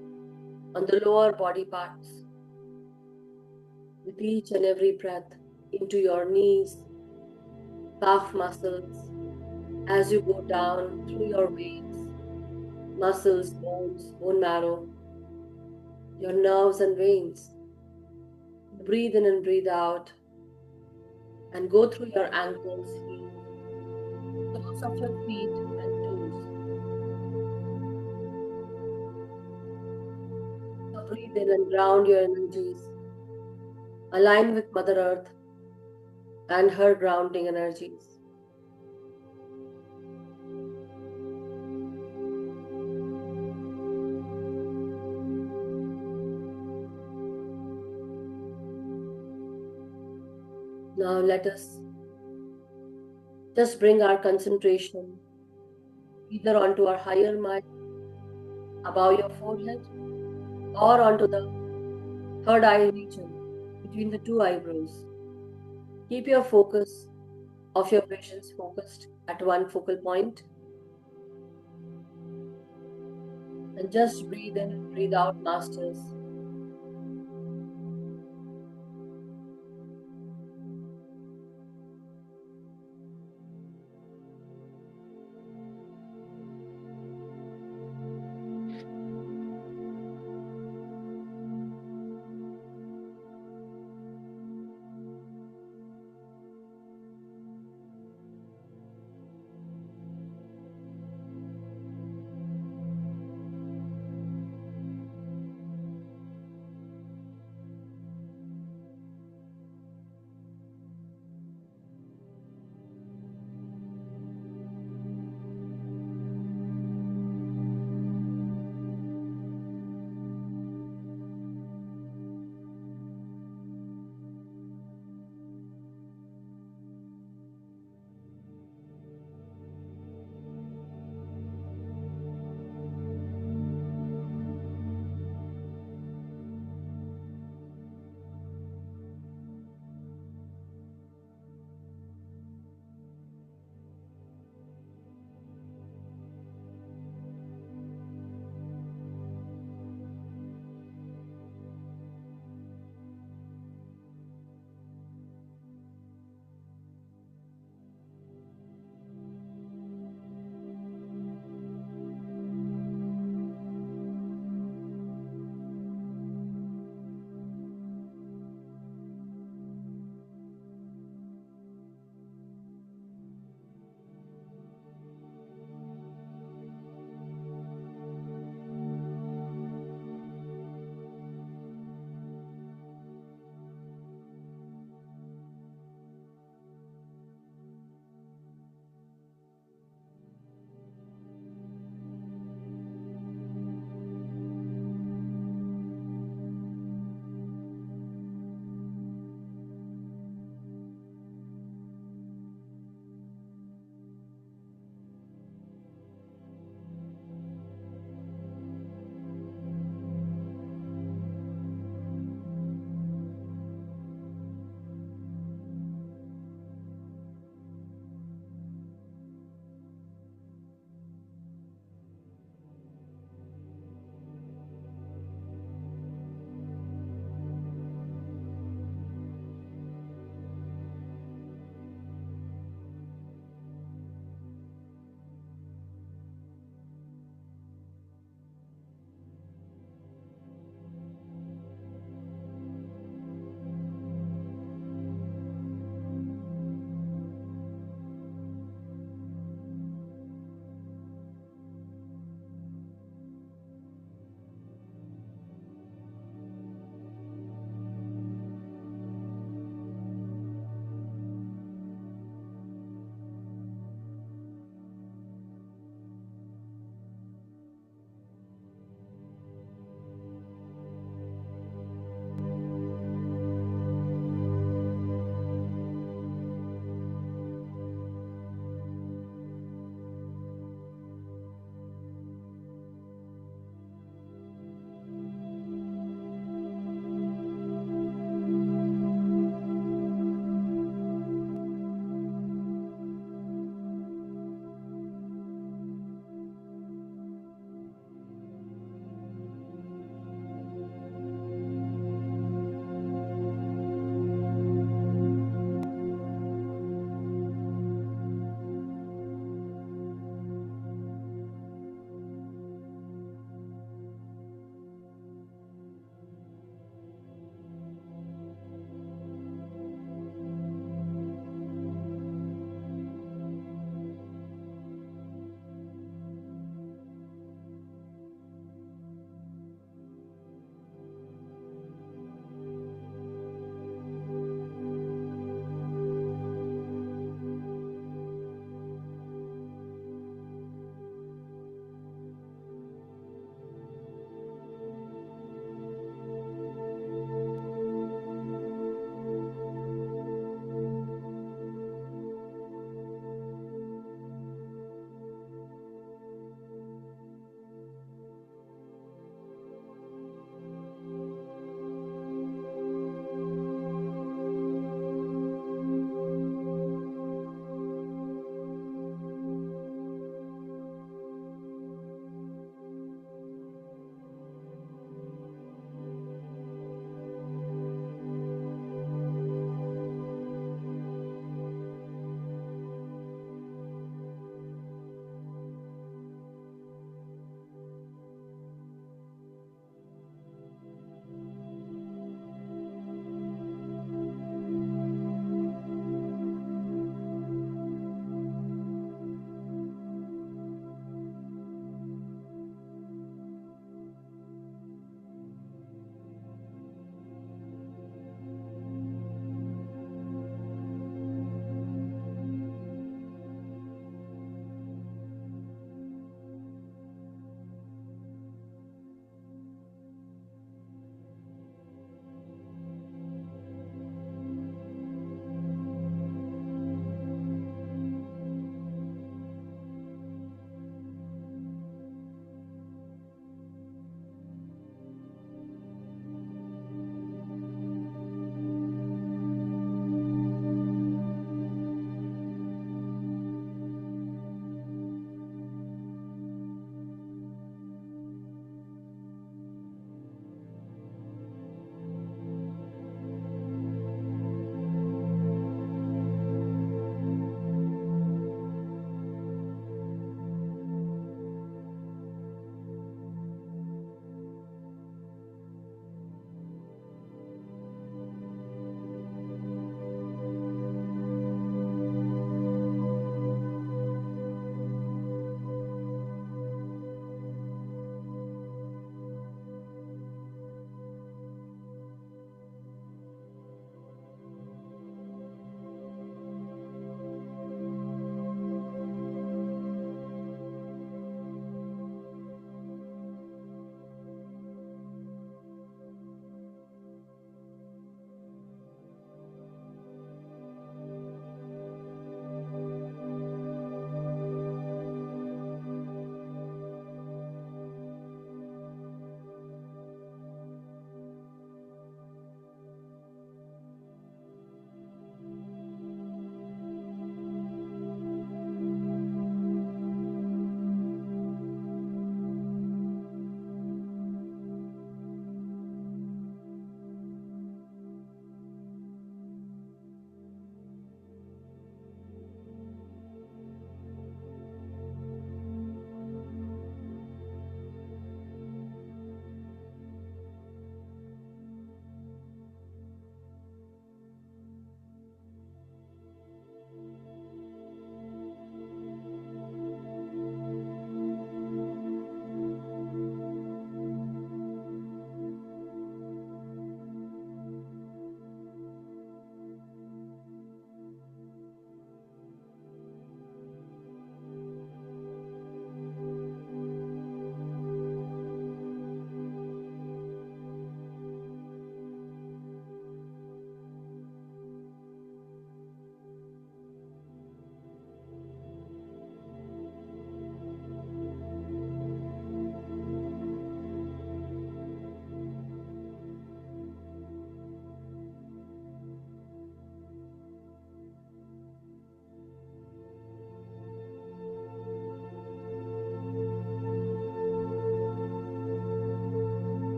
on the lower body parts. With each and every breath into your knees, calf muscles, as you go down through your veins, muscles, bones, bone marrow, your nerves and veins. Breathe in and breathe out, and go through your ankles, heels, soles of your feet and toes. So breathe in and ground your energies. Align with Mother Earth and her grounding energies. Now let us just bring our concentration either onto our higher mind, above your forehead, or onto the third eye region between the two eyebrows. Keep your focus of your visions focused at one focal point, and just breathe in and breathe out, masters.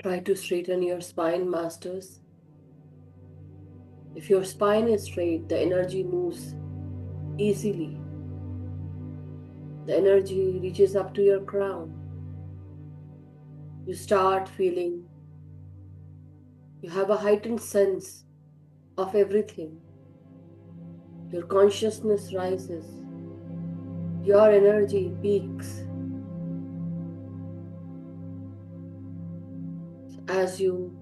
Try to straighten your spine, masters. If your spine is straight, the energy moves easily. The energy reaches up to your crown. You start feeling, you have a heightened sense of everything. Your consciousness rises. Your energy peaks. As you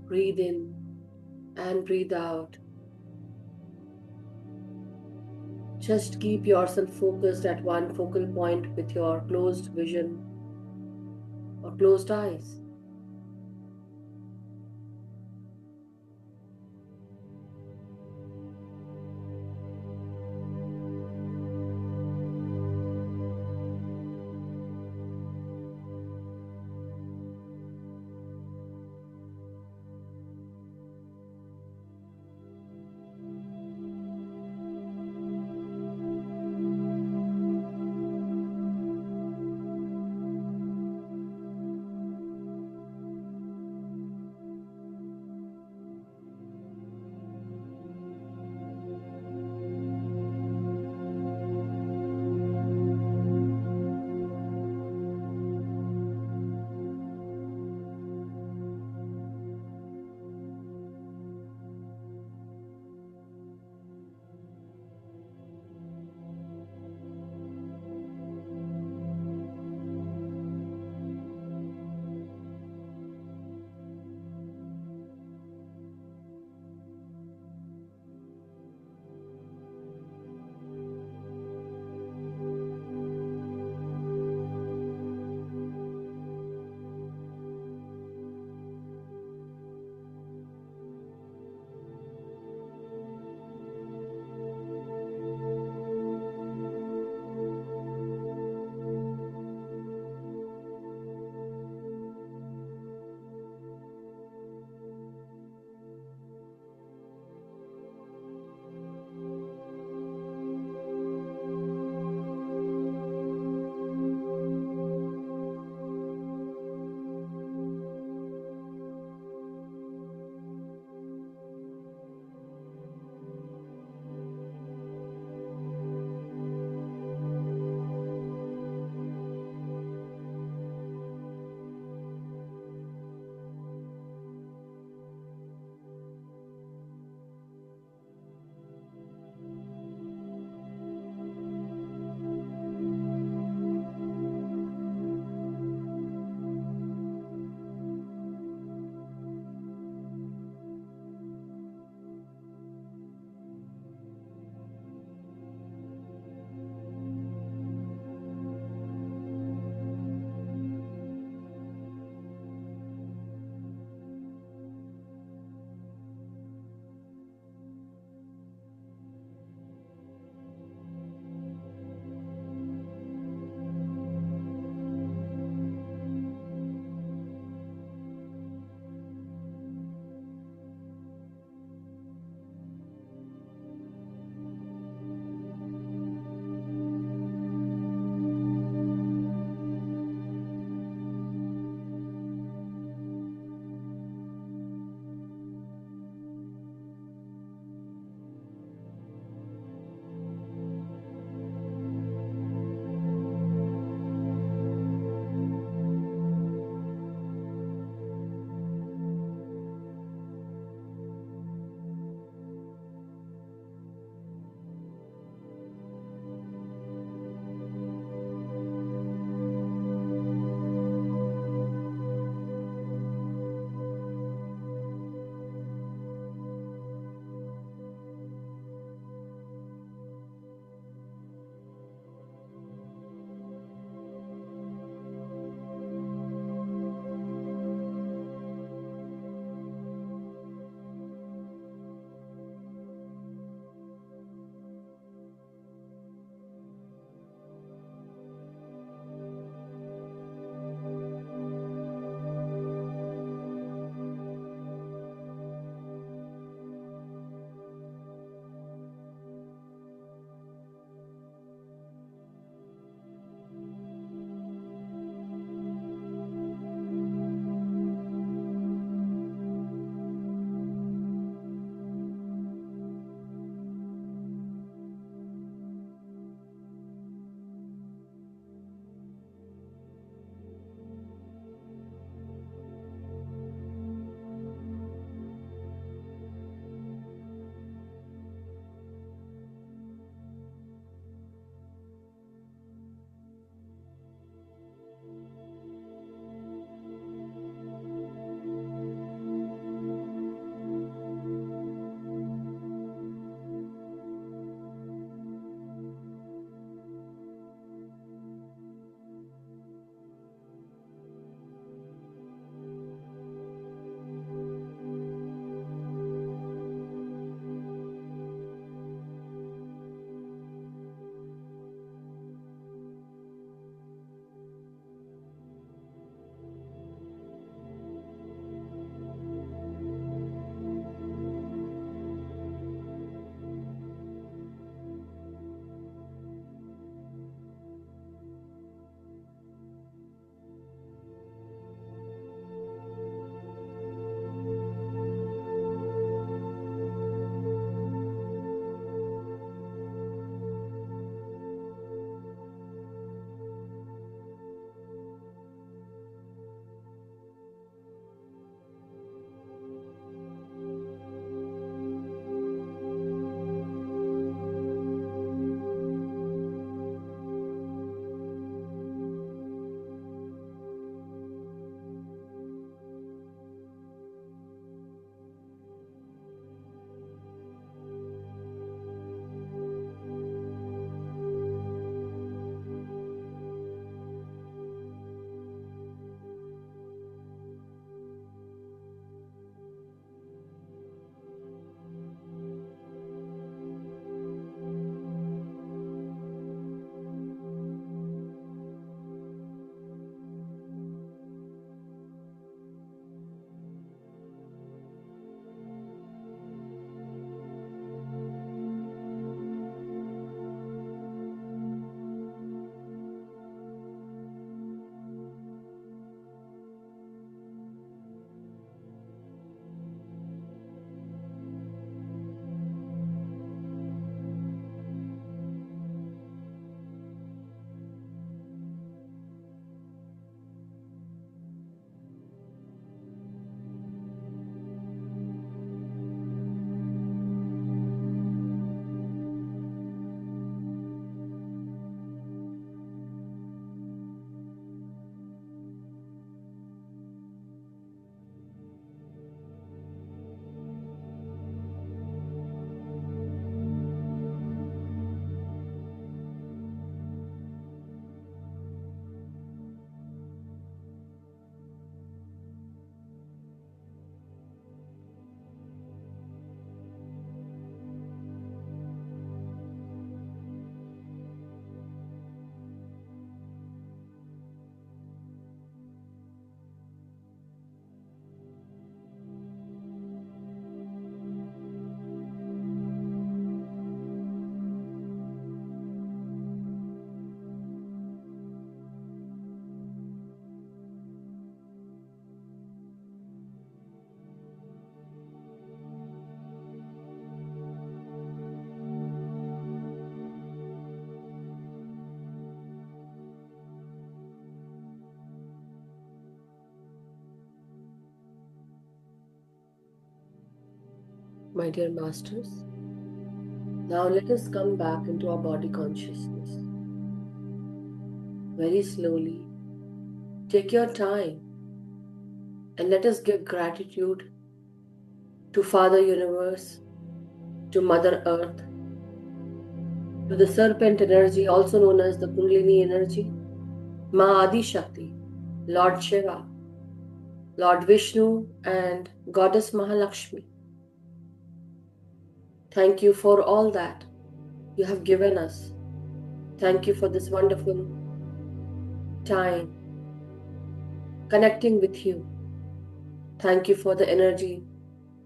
breathe in and breathe out, just keep yourself focused at one focal point with your closed vision or closed eyes. my dear masters. Now let us come back into our body consciousness. Very slowly, take your time and let us give gratitude to Father Universe, to Mother Earth, to the serpent energy, also known as the Kundalini energy, Ma Adi Shakti, Lord Shiva, Lord Vishnu, and Goddess Mahalakshmi. Thank you for all that you have given us. Thank you for this wonderful time connecting with you. Thank you for the energy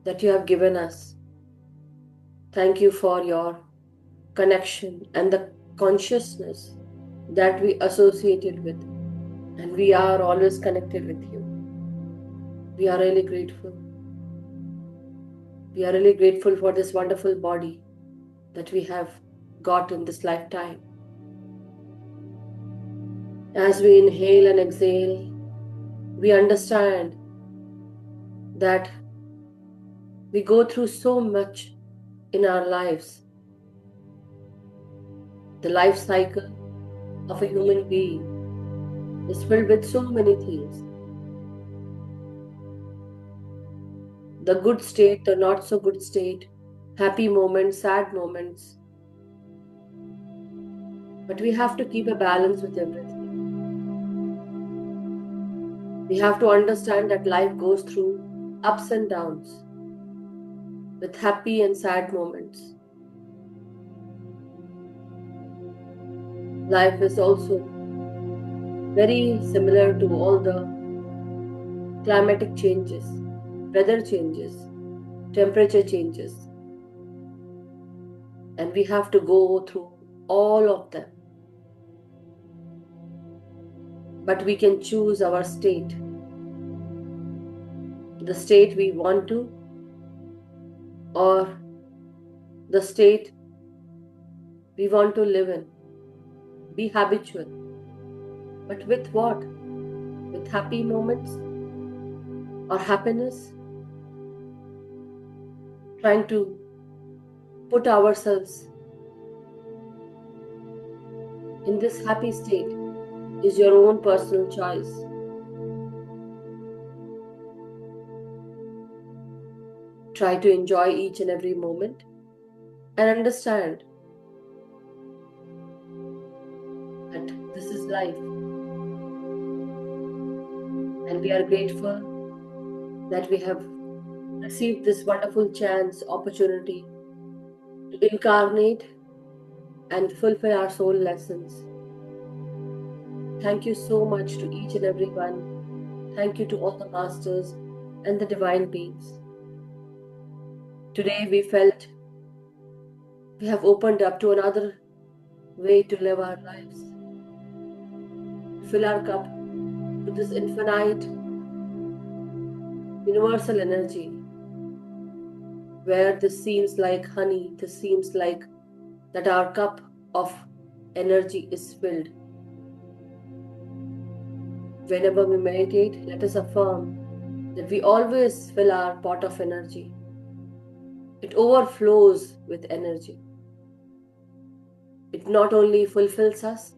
that you have given us. Thank you for your connection and the consciousness that we associated with, and we are always connected with you. We are really grateful. We are really grateful for this wonderful body that we have got in this lifetime. As we inhale and exhale, we understand that we go through so much in our lives. The life cycle of a human being is filled with so many things. The good state, the not so good state, happy moments, sad moments. But we have to keep a balance with everything. We have to understand that life goes through ups and downs with happy and sad moments. Life is also very similar to all the climatic changes, weather changes, temperature changes, and we have to go through all of them. But we can choose our state, the state we want to, or the state we want to live in. Be habitual. But with what? With happy moments or happiness? Trying to put ourselves in this happy state is your own personal choice. Try to enjoy each and every moment and understand that this is life. And we are grateful that we have received this wonderful chance, opportunity to incarnate and fulfill our soul lessons. Thank you so much to each and every one. Thank you to all the masters and the divine beings. Today we felt we have opened up to another way to live our lives. Fill our cup with this infinite, universal energy, where this seems like honey, this seems like that our cup of energy is filled. Whenever we meditate, let us affirm that we always fill our pot of energy. It overflows with energy. It not only fulfills us,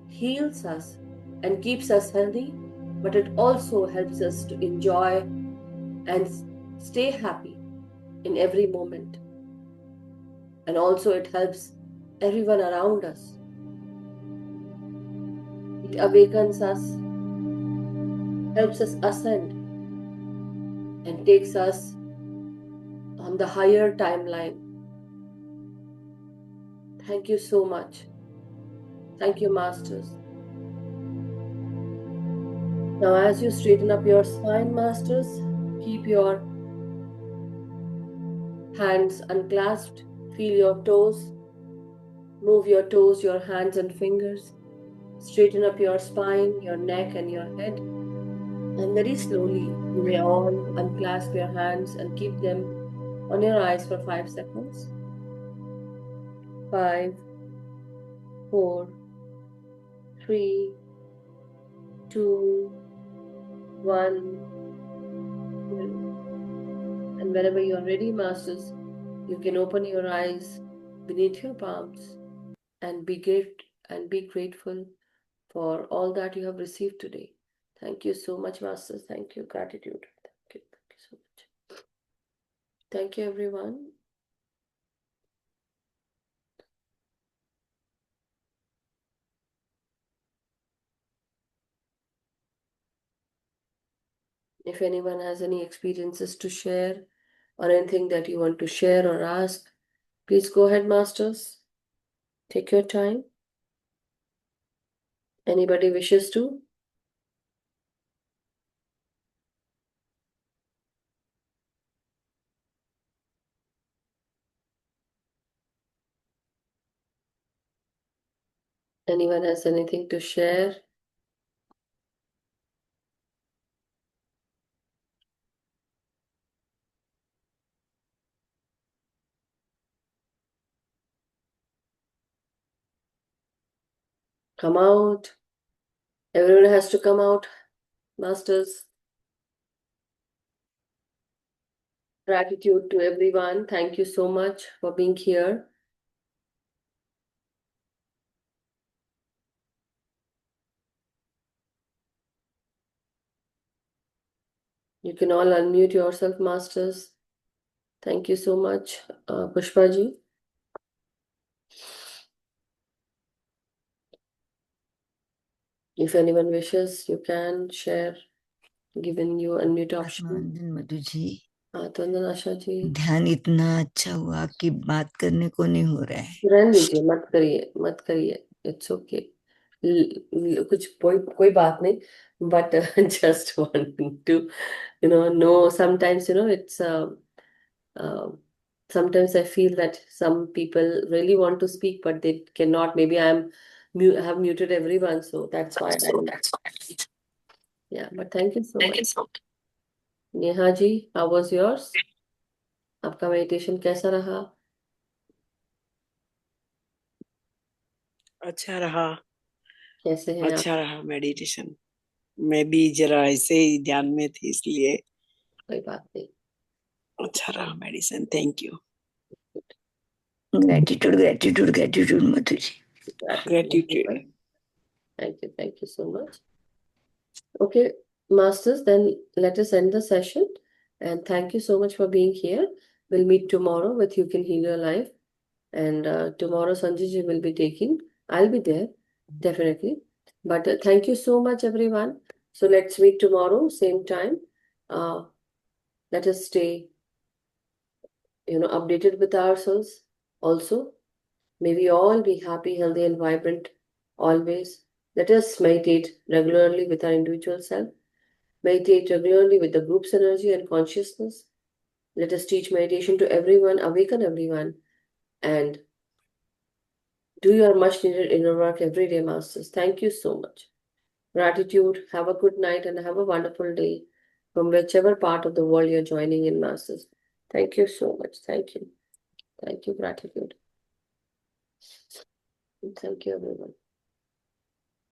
heals us, and keeps us healthy, but it also helps us to enjoy and stay happy in every moment. And also it helps everyone around us. It awakens us, helps us ascend, and takes us on the higher timeline. Thank you so much. Thank you, masters. Now, as you straighten up your spine, masters, keep your hands unclasped. Feel your toes. Move your toes, your hands and fingers. Straighten up your spine, your neck and your head. And very slowly, you may all unclasp your hands and keep them on your eyes for 5 seconds. 5, 4, 3, 2, 1. And whenever you are ready, Masters, you can open your eyes beneath your palms and be grateful for all that you have received today. Thank you so much, Masters. Thank you. Gratitude. Thank you so much. Thank you, everyone. If anyone has any experiences to share or anything that you want to share or ask, please go ahead, Masters. Take your time. Anybody wishes to? Anyone has anything to share? Come out. Everyone has to come out, Masters. Gratitude to everyone. Thank you so much for being here. You can all unmute yourself, Masters. Thank you so much, Pushpaji. If anyone wishes, you can share, given you unmute option. आत्मानंदन Madhu ji, Twandan Asha ji. ध्यान इतना अच्छा हुआ कि बात करने को नहीं हो रहा है. रहने दीजिए, मत करिए. It's okay. कुछ कोई बात नहीं. But just wanting to, know sometimes, it's sometimes I feel that some people really want to speak, but they cannot. Maybe have muted everyone, so that's why. Yeah, but thank you so much. Neha ji, how was yours? आपका meditation कैसा रहा? अच्छा रहा. कैसे हैं आप? अच्छा रहा मेडिटेशन. मैं भी जरा ऐसे ही ध्यान में थी, इसलिए कोई बात नहीं. अच्छा रहा meditation. Thank you. Gratitude Madhu ji. Gratitude. Thank you so much. Okay, Masters, then let us end the session. And thank you so much for being here. We'll meet tomorrow with You Can Heal Your Life. And tomorrow Sanjay ji will be taking. I'll be there, definitely. But thank you so much, everyone. So let's meet tomorrow, same time. Let us stay, updated with ourselves also. May we all be happy, healthy, and vibrant always. Let us meditate regularly with our individual self. Meditate regularly with the group's energy and consciousness. Let us teach meditation to everyone, awaken everyone, and do your much needed inner work every day, Masters. Thank you so much. Gratitude. Have a good night and have a wonderful day from whichever part of the world you're joining in, Masters. Thank you so much. Thank you. Thank you. Gratitude. Thank you, everyone.